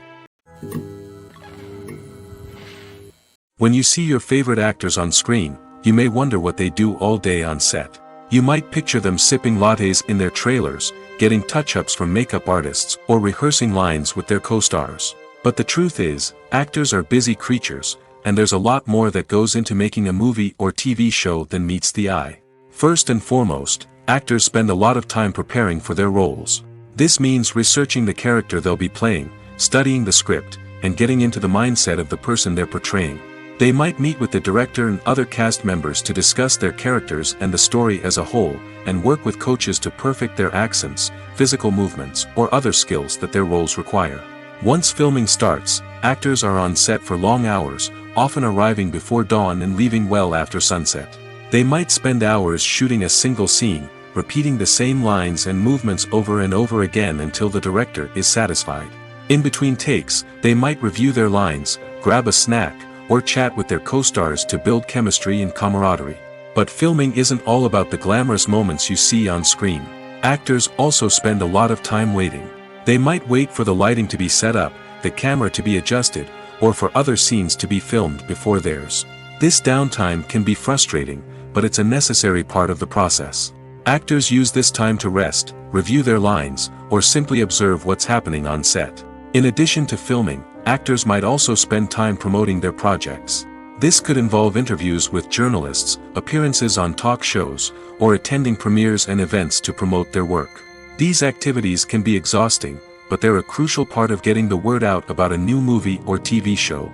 When you see your favorite actors on screen, you may wonder what they do all day on set. You might picture them sipping lattes in their trailers, getting touch-ups from makeup artists, or rehearsing lines with their co-stars. But the truth is, actors are busy creatures, and there's a lot more that goes into making a movie or TV show than meets the eye. First and foremost, actors spend a lot of time preparing for their roles. This means researching the character they'll be playing, studying the script, and getting into the mindset of the person they're portraying. They might meet with the director and other cast members to discuss their characters and the story as a whole, and work with coaches to perfect their accents, physical movements, or other skills that their roles require. Once filming starts, actors are on set for long hours, often arriving before dawn and leaving well after sunset. They might spend hours shooting a single scene, repeating the same lines and movements over and over again until the director is satisfied. In between takes, they might review their lines, grab a snack, or chat with their co-stars to build chemistry and camaraderie. But filming isn't all about the glamorous moments you see on screen. Actors also spend a lot of time waiting. They might wait for the lighting to be set up, the camera to be adjusted, or for other scenes to be filmed before theirs. This downtime can be frustrating, but it's a necessary part of the process. Actors use this time to rest, review their lines, or simply observe what's happening on set. In addition to filming, actors might also spend time promoting their projects. This could involve interviews with journalists, appearances on talk shows, or attending premieres and events to promote their work. These activities can be exhausting, but they're a crucial part of getting the word out about a new movie or TV show.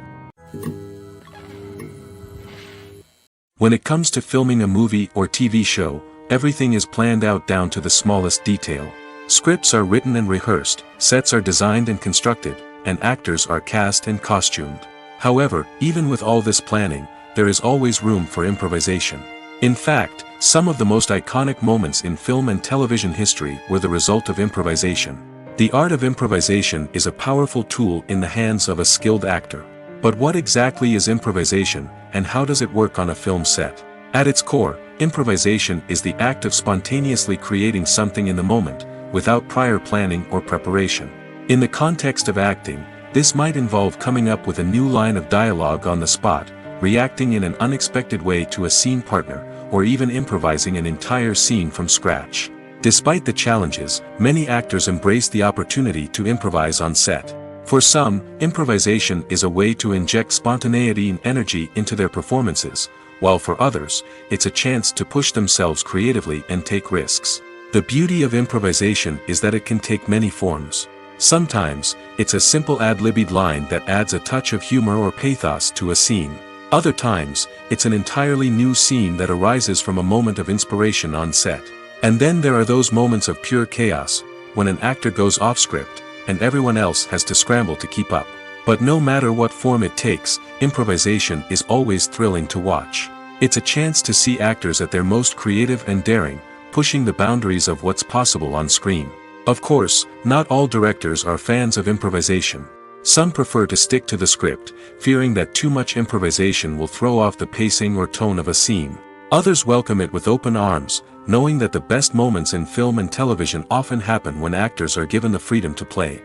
When it comes to filming a movie or TV show, everything is planned out down to the smallest detail. Scripts are written and rehearsed, sets are designed and constructed, and actors are cast and costumed. However, even with all this planning, there is always room for improvisation. In fact, some of the most iconic moments in film and television history were the result of improvisation. The art of improvisation is a powerful tool in the hands of a skilled actor. But what exactly is improvisation, and how does it work on a film set? At its core, improvisation is the act of spontaneously creating something in the moment, without prior planning or preparation. In the context of acting, this might involve coming up with a new line of dialogue on the spot, reacting in an unexpected way to a scene partner, or even improvising an entire scene from scratch. Despite the challenges, many actors embrace the opportunity to improvise on set. For some, improvisation is a way to inject spontaneity and energy into their performances, while for others, it's a chance to push themselves creatively and take risks. The beauty of improvisation is that it can take many forms. Sometimes, it's a simple ad-libbed line that adds a touch of humor or pathos to a scene. Other times, it's an entirely new scene that arises from a moment of inspiration on set. And then there are those moments of pure chaos, when an actor goes off script, and everyone else has to scramble to keep up. But no matter what form it takes, improvisation is always thrilling to watch. It's a chance to see actors at their most creative and daring, pushing the boundaries of what's possible on screen. Of course, not all directors are fans of improvisation. Some prefer to stick to the script, fearing that too much improvisation will throw off the pacing or tone of a scene. Others welcome it with open arms, knowing that the best moments in film and television often happen when actors are given the freedom to play.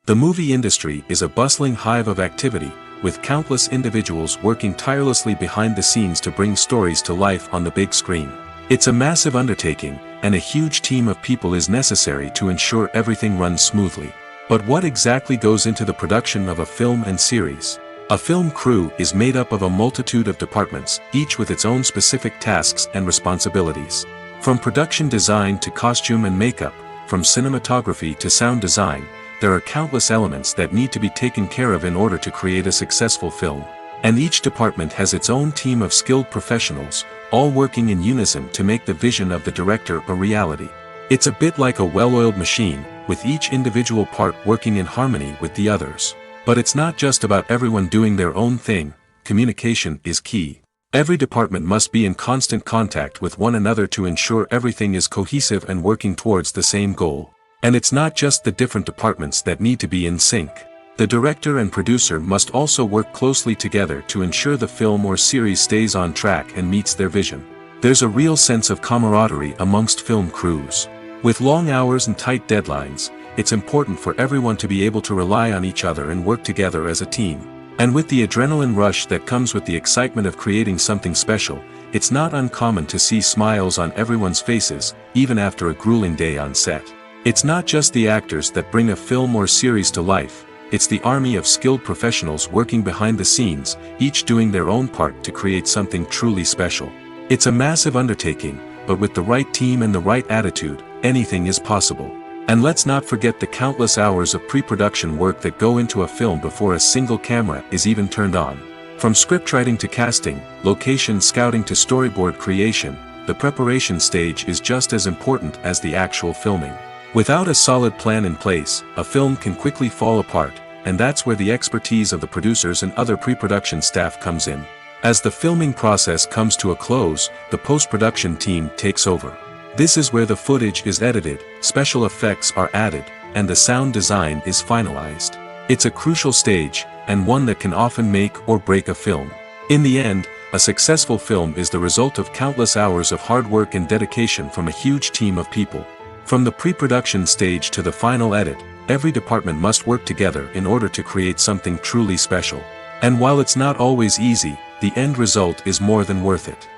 The movie industry is a bustling hive of activity, with countless individuals working tirelessly behind the scenes to bring stories to life on the big screen. It's a massive undertaking, and a huge team of people is necessary to ensure everything runs smoothly. But what exactly goes into the production of a film and series? A film crew is made up of a multitude of departments, each with its own specific tasks and responsibilities. From production design to costume and makeup, from cinematography to sound design, there are countless elements that need to be taken care of in order to create a successful film. And each department has its own team of skilled professionals, all working in unison to make the vision of the director a reality. It's a bit like a well-oiled machine, with each individual part working in harmony with the others. But it's not just about everyone doing their own thing. Communication is key. Every department must be in constant contact with one another to ensure everything is cohesive and working towards the same goal. And it's not just the different departments that need to be in sync. The director and producer must also work closely together to ensure the film or series stays on track and meets their vision. There's a real sense of camaraderie amongst film crews. With long hours and tight deadlines, it's important for everyone to be able to rely on each other and work together as a team. And with the adrenaline rush that comes with the excitement of creating something special, it's not uncommon to see smiles on everyone's faces, even after a grueling day on set. It's not just the actors that bring a film or series to life, it's the army of skilled professionals working behind the scenes, each doing their own part to create something truly special. It's a massive undertaking, but with the right team and the right attitude, anything is possible. And let's not forget the countless hours of pre-production work that go into a film before a single camera is even turned on. From scriptwriting to casting, location scouting to storyboard creation, the preparation stage is just as important as the actual filming. Without a solid plan in place, a film can quickly fall apart, and that's where the expertise of the producers and other pre-production staff comes in. As the filming process comes to a close, the post-production team takes over. This is where the footage is edited, special effects are added, and the sound design is finalized. It's a crucial stage, and one that can often make or break a film. In the end, a successful film is the result of countless hours of hard work and dedication from a huge team of people. From the pre-production stage to the final edit, every department must work together in order to create something truly special. And while it's not always easy, the end result is more than worth it.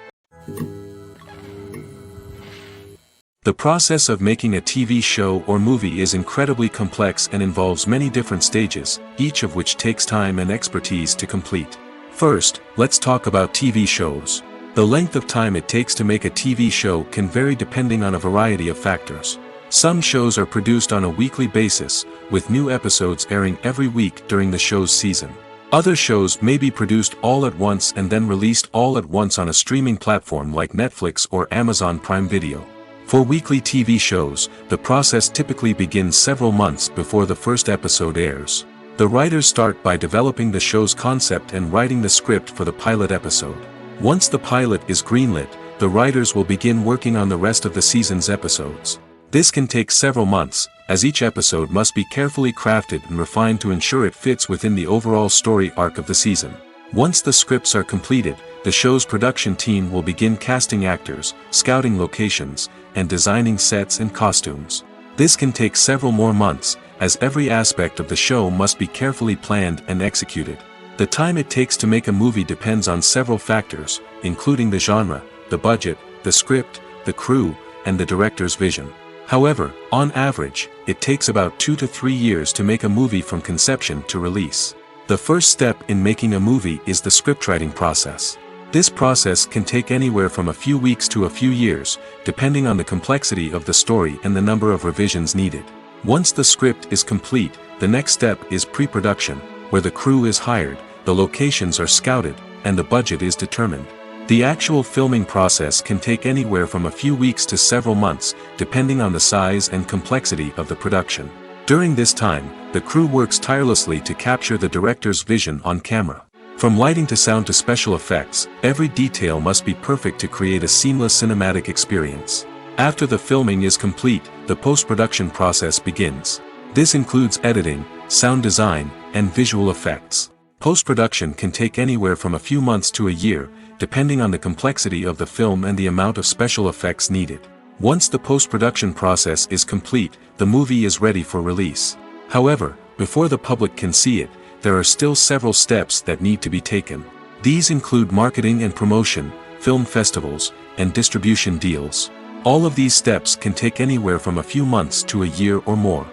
The process of making a TV show or movie is incredibly complex and involves many different stages, each of which takes time and expertise to complete. First, let's talk about TV shows. The length of time it takes to make a TV show can vary depending on a variety of factors. Some shows are produced on a weekly basis, with new episodes airing every week during the show's season. Other shows may be produced all at once and then released all at once on a streaming platform like Netflix or Amazon Prime Video. For weekly TV shows, the process typically begins several months before the first episode airs. The writers start by developing the show's concept and writing the script for the pilot episode. Once the pilot is greenlit, the writers will begin working on the rest of the season's episodes. This can take several months, as each episode must be carefully crafted and refined to ensure it fits within the overall story arc of the season. Once the scripts are completed, the show's production team will begin casting actors, scouting locations, and designing sets and costumes. This can take several more months, as every aspect of the show must be carefully planned and executed. The time it takes to make a movie depends on several factors, including the genre, the budget, the script, the crew, and the director's vision. However, on average, it takes about 2 to 3 years to make a movie from conception to release. The first step in making a movie is the scriptwriting process. This process can take anywhere from a few weeks to a few years, depending on the complexity of the story and the number of revisions needed. Once the script is complete, the next step is pre-production, where the crew is hired, the locations are scouted, and the budget is determined. The actual filming process can take anywhere from a few weeks to several months, depending on the size and complexity of the production. During this time, the crew works tirelessly to capture the director's vision on camera. From lighting to sound to special effects, every detail must be perfect to create a seamless cinematic experience. After the filming is complete, the post-production process begins. This includes editing, sound design, and visual effects. Post-production can take anywhere from a few months to a year, depending on the complexity of the film and the amount of special effects needed. Once the post-production process is complete, the movie is ready for release. However, before the public can see it, there are still several steps that need to be taken. These include marketing and promotion, film festivals, and distribution deals. All of these steps can take anywhere from a few months to a year or more.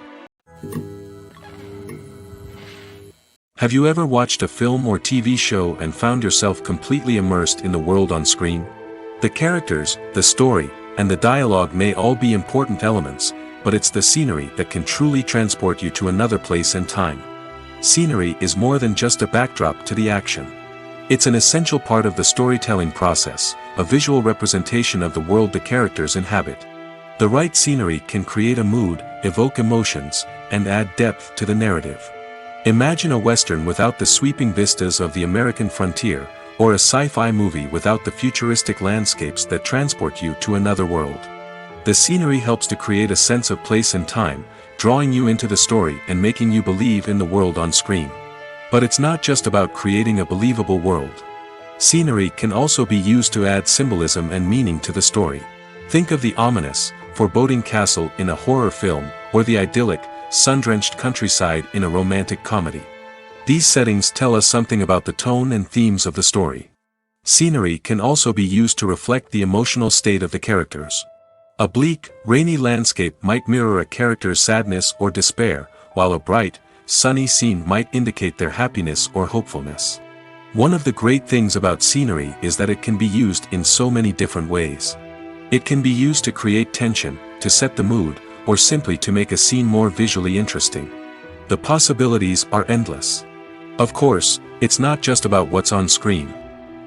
Have you ever watched a film or TV show and found yourself completely immersed in the world on screen? The characters, the story, and the dialogue may all be important elements, but it's the scenery that can truly transport you to another place and time. Scenery is more than just a backdrop to the action. It's an essential part of the storytelling process, a visual representation of the world the characters inhabit. The right scenery can create a mood, evoke emotions, and add depth to the narrative. Imagine a Western without the sweeping vistas of the American frontier, or a sci-fi movie without the futuristic landscapes that transport you to another world. The scenery helps to create a sense of place and time, drawing you into the story and making you believe in the world on screen. But it's not just about creating a believable world. Scenery can also be used to add symbolism and meaning to the story. Think of the ominous, foreboding castle in a horror film, or the idyllic, sun-drenched countryside in a romantic comedy. These settings tell us something about the tone and themes of the story. Scenery can also be used to reflect the emotional state of the characters. A bleak, rainy landscape might mirror a character's sadness or despair, while a bright, sunny scene might indicate their happiness or hopefulness. One of the great things about scenery is that it can be used in so many different ways. It can be used to create tension, to set the mood, or simply to make a scene more visually interesting. The possibilities are endless. Of course, it's not just about what's on screen.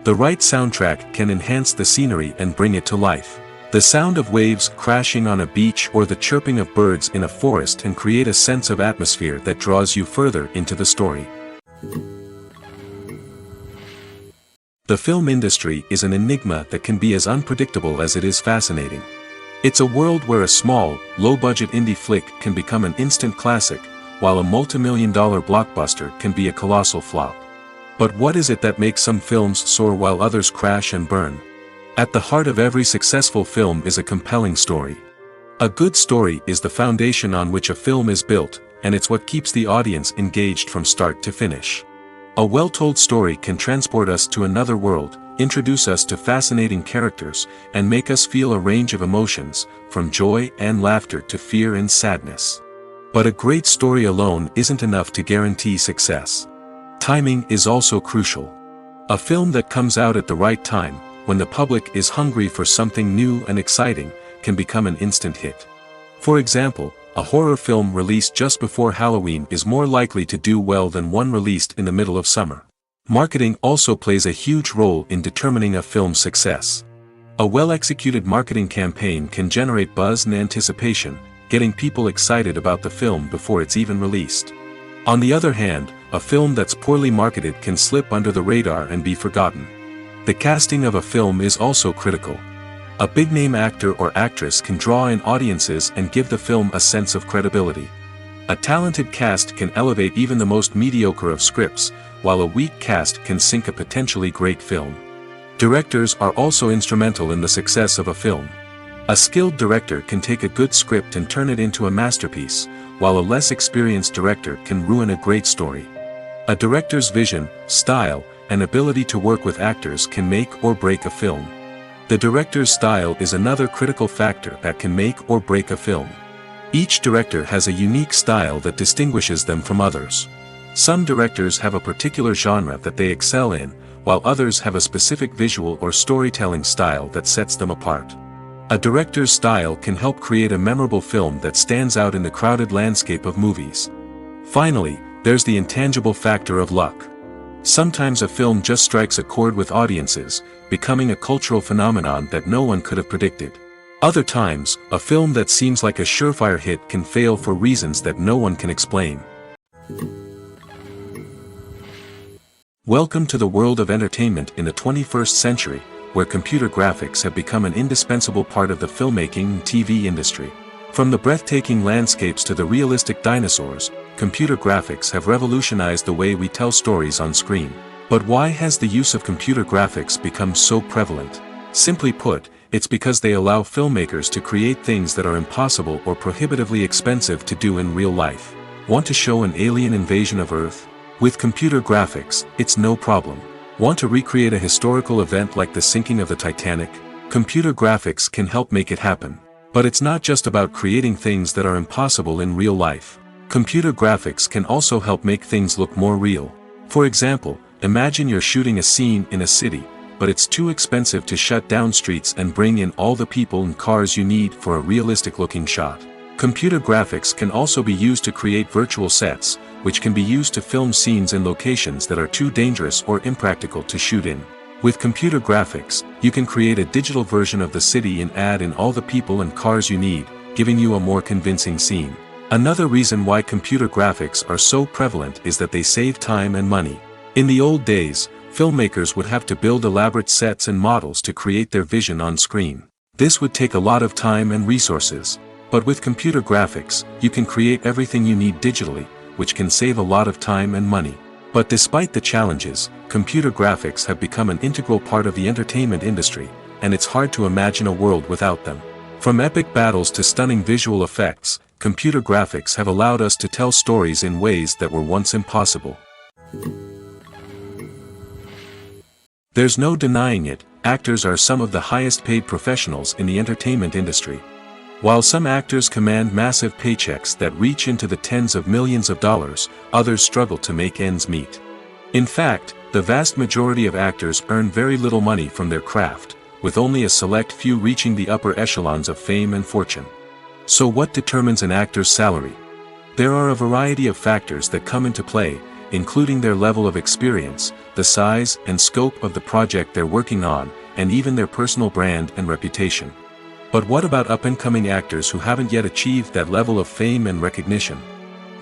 The right soundtrack can enhance the scenery and bring it to life. The sound of waves crashing on a beach or the chirping of birds in a forest can create a sense of atmosphere that draws you further into the story. The film industry is an enigma that can be as unpredictable as it is fascinating. It's a world where a small, low-budget indie flick can become an instant classic, while a multi-million-dollar blockbuster can be a colossal flop. But what is it that makes some films soar while others crash and burn? At the heart of every successful film is a compelling story. A good story is the foundation on which a film is built, and it's what keeps the audience engaged from start to finish. A well-told story can transport us to another world, introduce us to fascinating characters, and make us feel a range of emotions, from joy and laughter to fear and sadness. But a great story alone isn't enough to guarantee success. Timing is also crucial. A film that comes out at the right time, when the public is hungry for something new and exciting, can become an instant hit. For example, a horror film released just before Halloween is more likely to do well than one released in the middle of summer. Marketing also plays a huge role in determining a film's success. A well-executed marketing campaign can generate buzz and anticipation, getting people excited about the film before it's even released. On the other hand, a film that's poorly marketed can slip under the radar and be forgotten. The casting of a film is also critical. A big-name actor or actress can draw in audiences and give the film a sense of credibility. A talented cast can elevate even the most mediocre of scripts, while a weak cast can sink a potentially great film. Directors are also instrumental in the success of a film. A skilled director can take a good script and turn it into a masterpiece, while a less experienced director can ruin a great story. A director's vision, style, and ability to work with actors can make or break a film. The director's style is another critical factor that can make or break a film. Each director has a unique style that distinguishes them from others. Some directors have a particular genre that they excel in, while others have a specific visual or storytelling style that sets them apart. A director's style can help create a memorable film that stands out in the crowded landscape of movies. Finally, there's the intangible factor of luck. Sometimes a film just strikes a chord with audiences, becoming a cultural phenomenon that no one could have predicted. Other times, a film that seems like a surefire hit can fail for reasons that no one can explain. Welcome to the world of entertainment in the 21st century, where computer graphics have become an indispensable part of the filmmaking and TV industry. From the breathtaking landscapes to the realistic dinosaurs, computer graphics have revolutionized the way we tell stories on screen. But why has the use of computer graphics become so prevalent? Simply put, it's because they allow filmmakers to create things that are impossible or prohibitively expensive to do in real life. Want to show an alien invasion of Earth? With computer graphics, it's no problem. Want to recreate a historical event like the sinking of the Titanic? Computer graphics can help make it happen. But it's not just about creating things that are impossible in real life. Computer graphics can also help make things look more real. For example, imagine you're shooting a scene in a city, but it's too expensive to shut down streets and bring in all the people and cars you need for a realistic-looking shot. Computer graphics can also be used to create virtual sets, which can be used to film scenes in locations that are too dangerous or impractical to shoot in. With computer graphics, you can create a digital version of the city and add in all the people and cars you need, giving you a more convincing scene. Another reason why computer graphics are so prevalent is that they save time and money. In the old days, filmmakers would have to build elaborate sets and models to create their vision on screen. This would take a lot of time and resources. But with computer graphics, you can create everything you need digitally, which can save a lot of time and money. But despite the challenges, computer graphics have become an integral part of the entertainment industry, and it's hard to imagine a world without them. From epic battles to stunning visual effects, computer graphics have allowed us to tell stories in ways that were once impossible. There's no denying it, actors are some of the highest paid professionals in the entertainment industry. While some actors command massive paychecks that reach into the tens of millions of dollars, others struggle to make ends meet. In fact, the vast majority of actors earn very little money from their craft, with only a select few reaching the upper echelons of fame and fortune. So what determines an actor's salary? There are a variety of factors that come into play, including their level of experience, the size and scope of the project they're working on, and even their personal brand and reputation. But what about up-and-coming actors who haven't yet achieved that level of fame and recognition?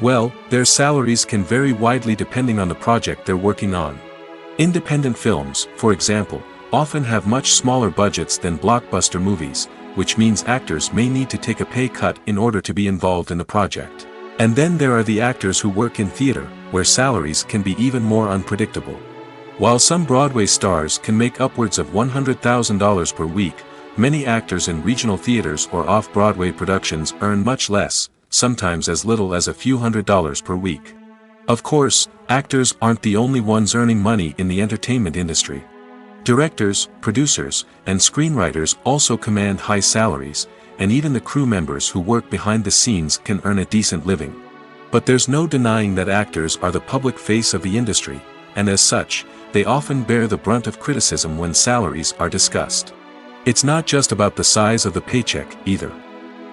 Well, their salaries can vary widely depending on the project they're working on. Independent films, for example, often have much smaller budgets than blockbuster movies, which means actors may need to take a pay cut in order to be involved in the project. And then there are the actors who work in theater, where salaries can be even more unpredictable. While some Broadway stars can make upwards of $100,000 per week, many actors in regional theaters or off-Broadway productions earn much less, sometimes as little as a few $100s per week. Of course, actors aren't the only ones earning money in the entertainment industry. Directors, producers, and screenwriters also command high salaries, and even the crew members who work behind the scenes can earn a decent living. But there's no denying that actors are the public face of the industry, and as such, they often bear the brunt of criticism when salaries are discussed. It's not just about the size of the paycheck, either.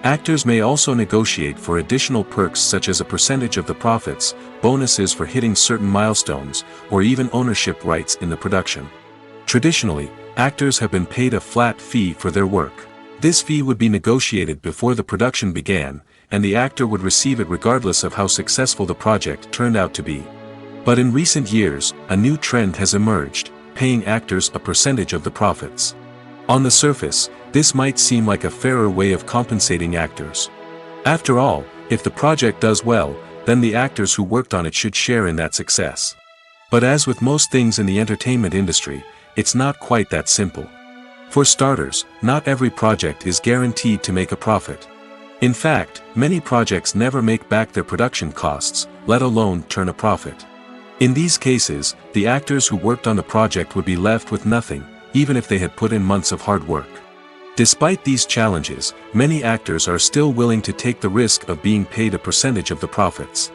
Actors may also negotiate for additional perks such as a percentage of the profits, bonuses for hitting certain milestones, or even ownership rights in the production. Traditionally, actors have been paid a flat fee for their work. This fee would be negotiated before the production began, and the actor would receive it regardless of how successful the project turned out to be. But in recent years, a new trend has emerged, paying actors a percentage of the profits. On the surface, this might seem like a fairer way of compensating actors. After all, if the project does well, then the actors who worked on it should share in that success. But as with most things in the entertainment industry, it's not quite that simple. For starters, not every project is guaranteed to make a profit. In fact, many projects never make back their production costs, let alone turn a profit. In these cases, the actors who worked on the project would be left with nothing, even if they had put in months of hard work. Despite these challenges, many actors are still willing to take the risk of being paid a percentage of the profits.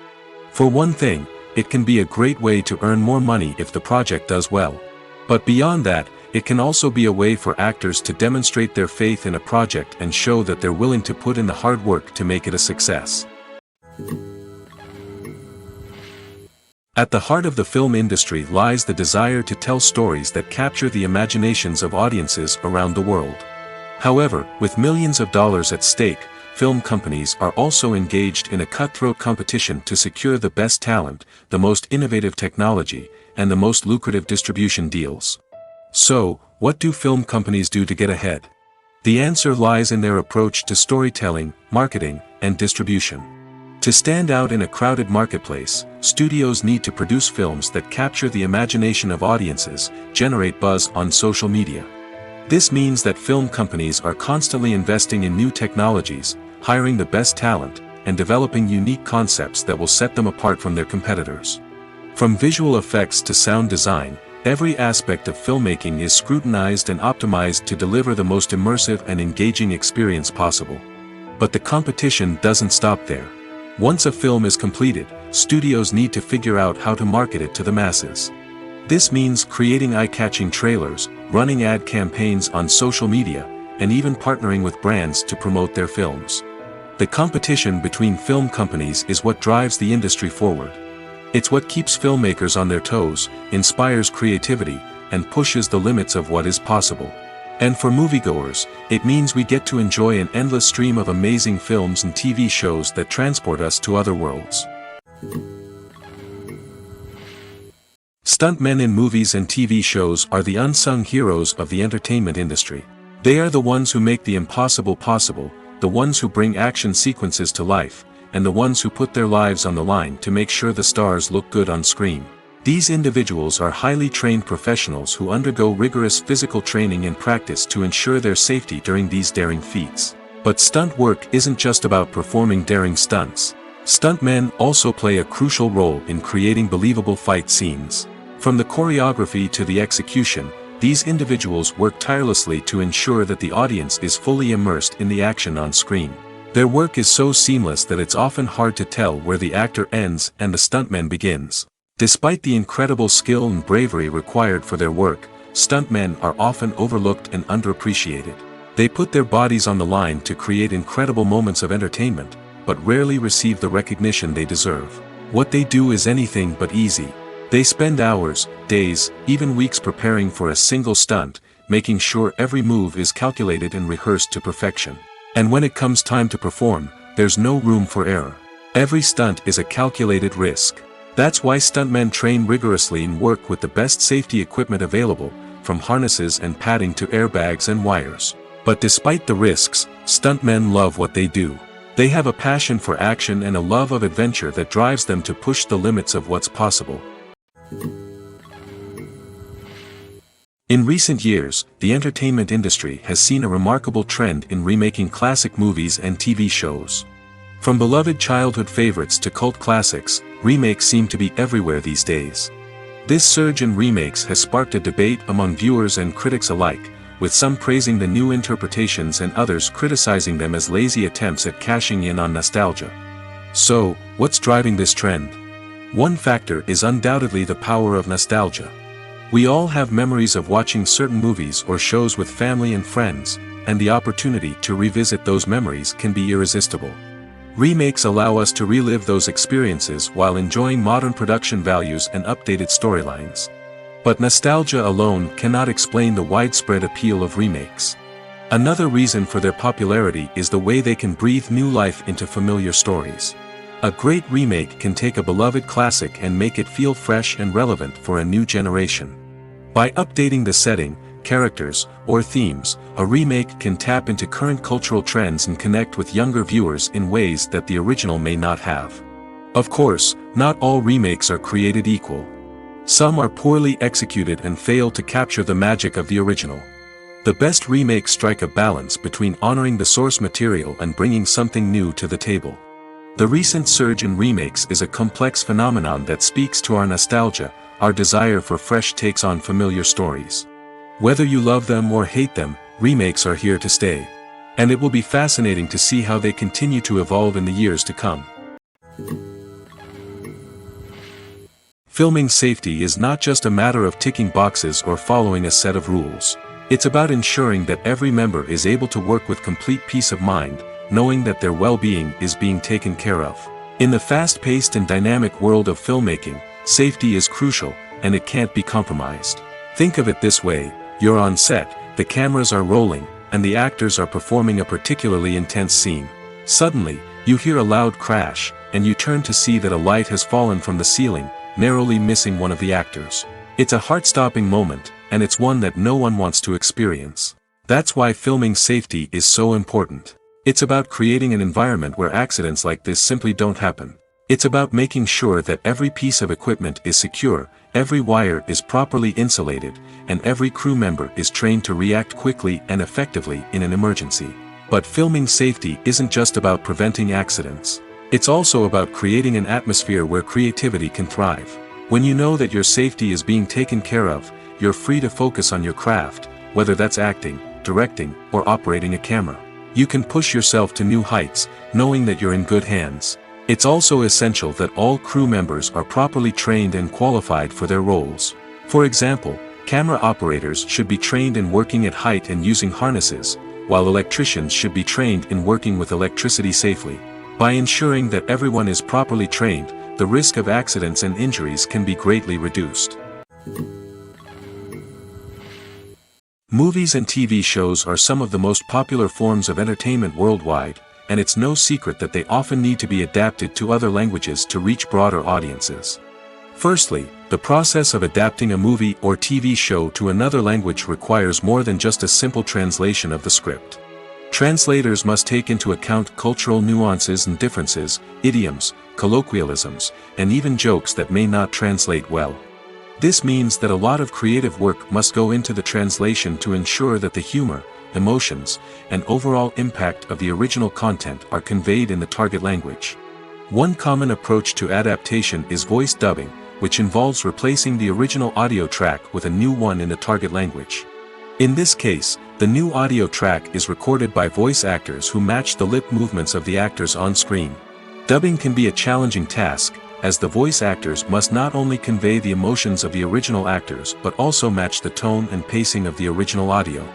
For one thing, it can be a great way to earn more money if the project does well. But beyond that, it can also be a way for actors to demonstrate their faith in a project and show that they're willing to put in the hard work to make it a success. At the heart of the film industry lies the desire to tell stories that capture the imaginations of audiences around the world. However, with millions of dollars at stake, film companies are also engaged in a cutthroat competition to secure the best talent, the most innovative technology, and the most lucrative distribution deals. So, what do film companies do to get ahead? The answer lies in their approach to storytelling, marketing, and distribution. To stand out in a crowded marketplace, studios need to produce films that capture the imagination of audiences, generate buzz on social media. This means that film companies are constantly investing in new technologies, hiring the best talent, and developing unique concepts that will set them apart from their competitors. From visual effects to sound design, every aspect of filmmaking is scrutinized and optimized to deliver the most immersive and engaging experience possible. But the competition doesn't stop there. Once a film is completed, studios need to figure out how to market it to the masses. This means creating eye-catching trailers, running ad campaigns on social media, and even partnering with brands to promote their films. The competition between film companies is what drives the industry forward. It's what keeps filmmakers on their toes, inspires creativity, and pushes the limits of what is possible. And for moviegoers, it means we get to enjoy an endless stream of amazing films and TV shows that transport us to other worlds. Stuntmen in movies and TV shows are the unsung heroes of the entertainment industry. They are the ones who make the impossible possible, the ones who bring action sequences to life, and the ones who put their lives on the line to make sure the stars look good on screen. These individuals are highly trained professionals who undergo rigorous physical training and practice to ensure their safety during these daring feats. But stunt work isn't just about performing daring stunts. Stuntmen also play a crucial role in creating believable fight scenes. From the choreography to the execution, these individuals work tirelessly to ensure that the audience is fully immersed in the action on screen. Their work is so seamless that it's often hard to tell where the actor ends and the stuntman begins. Despite the incredible skill and bravery required for their work, stuntmen are often overlooked and underappreciated. They put their bodies on the line to create incredible moments of entertainment, but rarely receive the recognition they deserve. What they do is anything but easy. They spend hours, days, even weeks preparing for a single stunt, making sure every move is calculated and rehearsed to perfection. And when it comes time to perform, there's no room for error. Every stunt is a calculated risk. That's why stuntmen train rigorously and work with the best safety equipment available, from harnesses and padding to airbags and wires. But despite the risks, stuntmen love what they do. They have a passion for action and a love of adventure that drives them to push the limits of what's possible. In recent years, the entertainment industry has seen a remarkable trend in remaking classic movies and TV shows. From beloved childhood favorites to cult classics, remakes seem to be everywhere these days. This surge in remakes has sparked a debate among viewers and critics alike, with some praising the new interpretations and others criticizing them as lazy attempts at cashing in on nostalgia. So, what's driving this trend? One factor is undoubtedly the power of nostalgia. We all have memories of watching certain movies or shows with family and friends, and the opportunity to revisit those memories can be irresistible. Remakes allow us to relive those experiences while enjoying modern production values and updated storylines. But nostalgia alone cannot explain the widespread appeal of remakes. Another reason for their popularity is the way they can breathe new life into familiar stories. A great remake can take a beloved classic and make it feel fresh and relevant for a new generation. By updating the setting, characters, or themes, a remake can tap into current cultural trends and connect with younger viewers in ways that the original may not have. Of course, not all remakes are created equal. Some are poorly executed and fail to capture the magic of the original. The best remakes strike a balance between honoring the source material and bringing something new to the table. The recent surge in remakes is a complex phenomenon that speaks to our nostalgia, our desire for fresh takes on familiar stories. Whether you love them or hate them, remakes are here to stay. And it will be fascinating to see how they continue to evolve in the years to come. Filming safety is not just a matter of ticking boxes or following a set of rules. It's about ensuring that every member is able to work with complete peace of mind, knowing that their well-being is being taken care of. In the fast-paced and dynamic world of filmmaking, safety is crucial, and it can't be compromised. Think of it this way: you're on set, the cameras are rolling, and the actors are performing a particularly intense scene. Suddenly, you hear a loud crash, and you turn to see that a light has fallen from the ceiling, narrowly missing one of the actors. It's a heart-stopping moment, and it's one that no one wants to experience. That's why filming safety is so important. It's about creating an environment where accidents like this simply don't happen. It's about making sure that every piece of equipment is secure, every wire is properly insulated, and every crew member is trained to react quickly and effectively in an emergency. But filming safety isn't just about preventing accidents. It's also about creating an atmosphere where creativity can thrive. When you know that your safety is being taken care of, you're free to focus on your craft, whether that's acting, directing, or operating a camera. You can push yourself to new heights, knowing that you're in good hands. It's also essential that all crew members are properly trained and qualified for their roles. For example, camera operators should be trained in working at height and using harnesses, while electricians should be trained in working with electricity safely. By ensuring that everyone is properly trained, the risk of accidents and injuries can be greatly reduced. Movies and TV shows are some of the most popular forms of entertainment worldwide, and it's no secret that they often need to be adapted to other languages to reach broader audiences. Firstly, the process of adapting a movie or TV show to another language requires more than just a simple translation of the script. Translators must take into account cultural nuances and differences, idioms, colloquialisms, and even jokes that may not translate well. This means that a lot of creative work must go into the translation to ensure that the humor, emotions, and overall impact of the original content are conveyed in the target language. One common approach to adaptation is voice dubbing, which involves replacing the original audio track with a new one in the target language. In this case, the new audio track is recorded by voice actors who match the lip movements of the actors on screen. Dubbing can be a challenging task, as the voice actors must not only convey the emotions of the original actors but also match the tone and pacing of the original audio.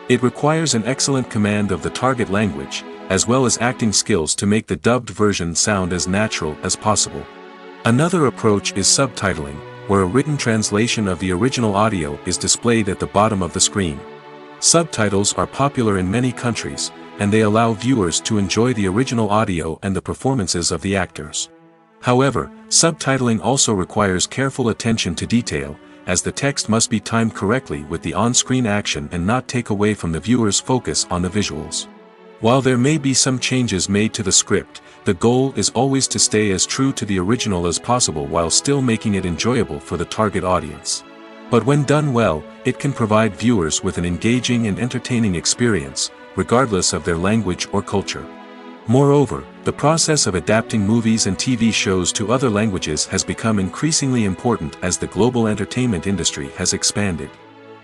It requires an excellent command of the target language, as well as acting skills to make the dubbed version sound as natural as possible. Another approach is subtitling, where a written translation of the original audio is displayed at the bottom of the screen. Subtitles are popular in many countries, and they allow viewers to enjoy the original audio and the performances of the actors. However, subtitling also requires careful attention to detail, as the text must be timed correctly with the on-screen action and not take away from the viewer's focus on the visuals. While there may be some changes made to the script, the goal is always to stay as true to the original as possible while still making it enjoyable for the target audience. But when done well, it can provide viewers with an engaging and entertaining experience, regardless of their language or culture. Moreover, the process of adapting movies and TV shows to other languages has become increasingly important as the global entertainment industry has expanded.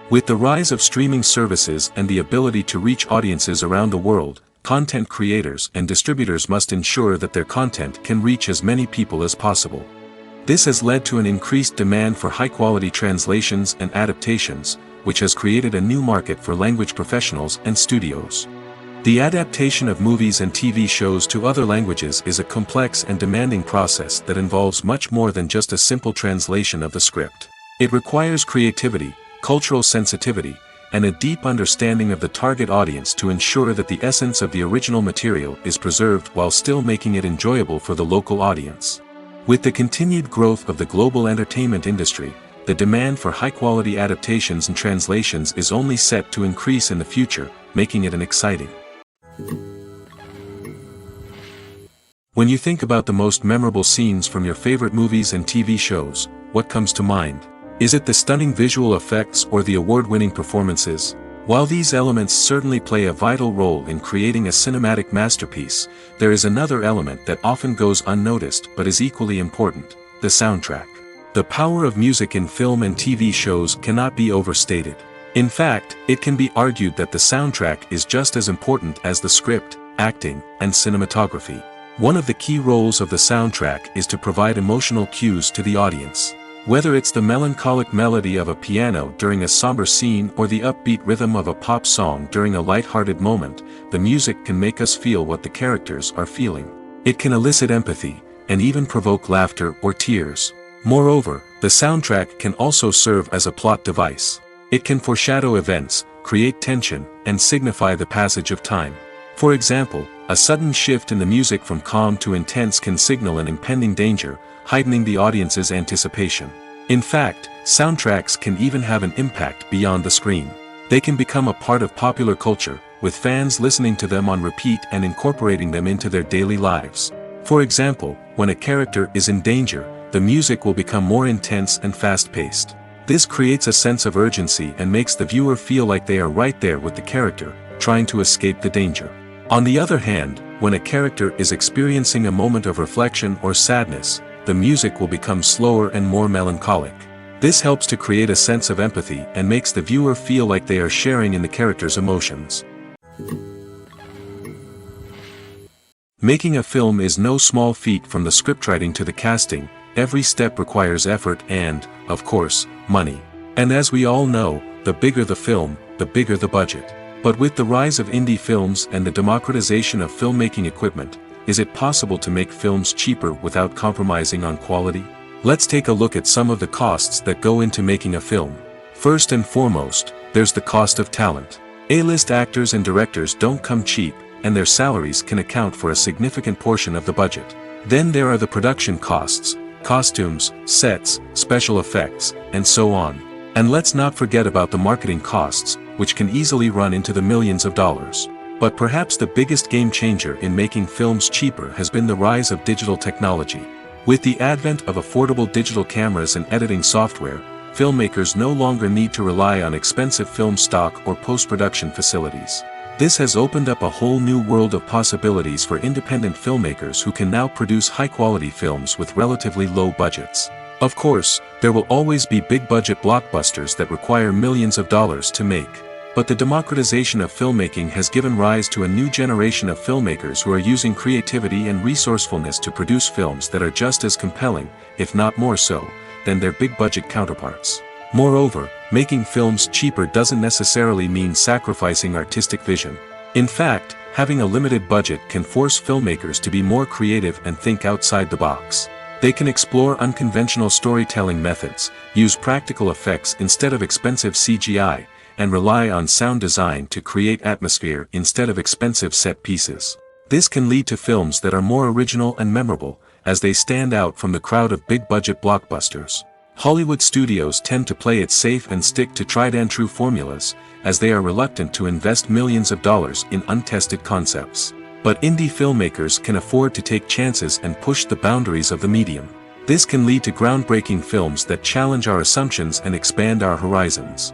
With the rise of streaming services and the ability to reach audiences around the world, content creators and distributors must ensure that their content can reach as many people as possible. This has led to an increased demand for high-quality translations and adaptations, which has created a new market for language professionals and studios. The adaptation of movies and TV shows to other languages is a complex and demanding process that involves much more than just a simple translation of the script. It requires creativity, cultural sensitivity, and a deep understanding of the target audience to ensure that the essence of the original material is preserved while still making it enjoyable for the local audience. With the continued growth of the global entertainment industry, the demand for high-quality adaptations and translations is only set to increase in the future, making it an exciting. When you think about the most memorable scenes from your favorite movies and TV shows, what comes to mind? Is it the stunning visual effects or the award-winning performances? While these elements certainly play a vital role in creating a cinematic masterpiece, there is another element that often goes unnoticed but is equally important: the soundtrack. The power of music in film and TV shows cannot be overstated. In fact, it can be argued that the soundtrack is just as important as the script, acting, and cinematography. One of the key roles of the soundtrack is to provide emotional cues to the audience. Whether it's the melancholic melody of a piano during a somber scene or the upbeat rhythm of a pop song during a light-hearted moment, the music can make us feel what the characters are feeling. It can elicit empathy, and even provoke laughter or tears. Moreover, the soundtrack can also serve as a plot device. It can foreshadow events, create tension, and signify the passage of time. For example, a sudden shift in the music from calm to intense can signal an impending danger, heightening the audience's anticipation. In fact, soundtracks can even have an impact beyond the screen. They can become a part of popular culture, with fans listening to them on repeat and incorporating them into their daily lives. For example, when a character is in danger, the music will become more intense and fast-paced. This creates a sense of urgency and makes the viewer feel like they are right there with the character, trying to escape the danger. On the other hand, when a character is experiencing a moment of reflection or sadness, the music will become slower and more melancholic. This helps to create a sense of empathy and makes the viewer feel like they are sharing in the character's emotions. Making a film is no small feat. From the scriptwriting to the casting, every step requires effort and, of course, money. And as we all know, the bigger the film, the bigger the budget. But with the rise of indie films and the democratization of filmmaking equipment, is it possible to make films cheaper without compromising on quality? Let's take a look at some of the costs that go into making a film. First and foremost, there's the cost of talent. A-list actors and directors don't come cheap, and their salaries can account for a significant portion of the budget. Then there are the production costs, costumes, sets, special effects, and so on. And let's not forget about the marketing costs, which can easily run into the millions of dollars. But perhaps the biggest game changer in making films cheaper has been the rise of digital technology. With the advent of affordable digital cameras and editing software, filmmakers no longer need to rely on expensive film stock or post-production facilities. This has opened up a whole new world of possibilities for independent filmmakers who can now produce high-quality films with relatively low budgets. Of course, there will always be big-budget blockbusters that require millions of dollars to make. But the democratization of filmmaking has given rise to a new generation of filmmakers who are using creativity and resourcefulness to produce films that are just as compelling, if not more so, than their big-budget counterparts. Moreover, making films cheaper doesn't necessarily mean sacrificing artistic vision. In fact, having a limited budget can force filmmakers to be more creative and think outside the box. They can explore unconventional storytelling methods, use practical effects instead of expensive CGI, and rely on sound design to create atmosphere instead of expensive set pieces. This can lead to films that are more original and memorable, as they stand out from the crowd of big-budget blockbusters. Hollywood studios tend to play it safe and stick to tried-and-true formulas, as they are reluctant to invest millions of dollars in untested concepts. But indie filmmakers can afford to take chances and push the boundaries of the medium. This can lead to groundbreaking films that challenge our assumptions and expand our horizons.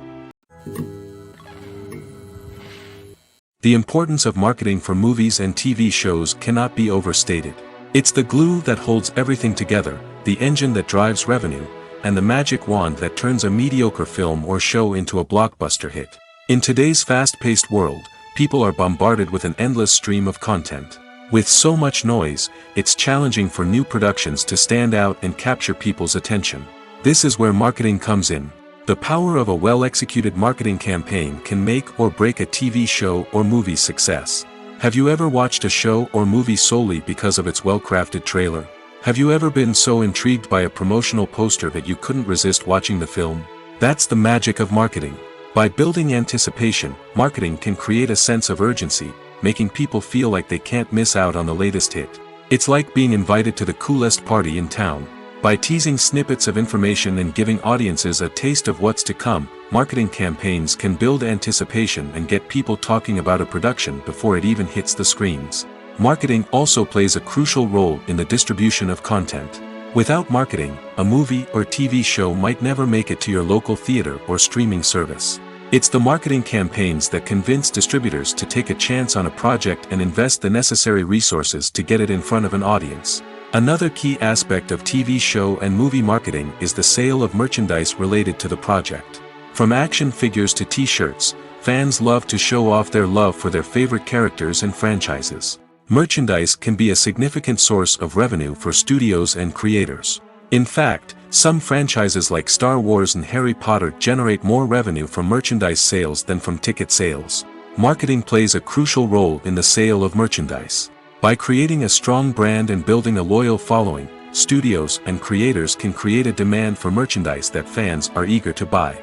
The importance of marketing for movies and TV shows cannot be overstated. It's the glue that holds everything together, the engine that drives revenue, and the magic wand that turns a mediocre film or show into a blockbuster hit. In today's fast-paced world, people are bombarded with an endless stream of content. With so much noise, it's challenging for new productions to stand out and capture people's attention. This is where marketing comes in. The power of a well-executed marketing campaign can make or break a TV show or movie's success. Have you ever watched a show or movie solely because of its well-crafted trailer? Have you ever been so intrigued by a promotional poster that you couldn't resist watching the film? That's the magic of marketing. By building anticipation, marketing can create a sense of urgency, making people feel like they can't miss out on the latest hit. It's like being invited to the coolest party in town. By teasing snippets of information and giving audiences a taste of what's to come, marketing campaigns can build anticipation and get people talking about a production before it even hits the screens. Marketing also plays a crucial role in the distribution of content. Without marketing, a movie or TV show might never make it to your local theater or streaming service. It's the marketing campaigns that convince distributors to take a chance on a project and invest the necessary resources to get it in front of an audience. Another key aspect of TV show and movie marketing is the sale of merchandise related to the project. From action figures to t-shirts, fans love to show off their love for their favorite characters and franchises. Merchandise can be a significant source of revenue for studios and creators. In fact, some franchises like Star Wars and Harry Potter generate more revenue from merchandise sales than from ticket sales. Marketing plays a crucial role in the sale of merchandise. By creating a strong brand and building a loyal following, studios and creators can create a demand for merchandise that fans are eager to buy.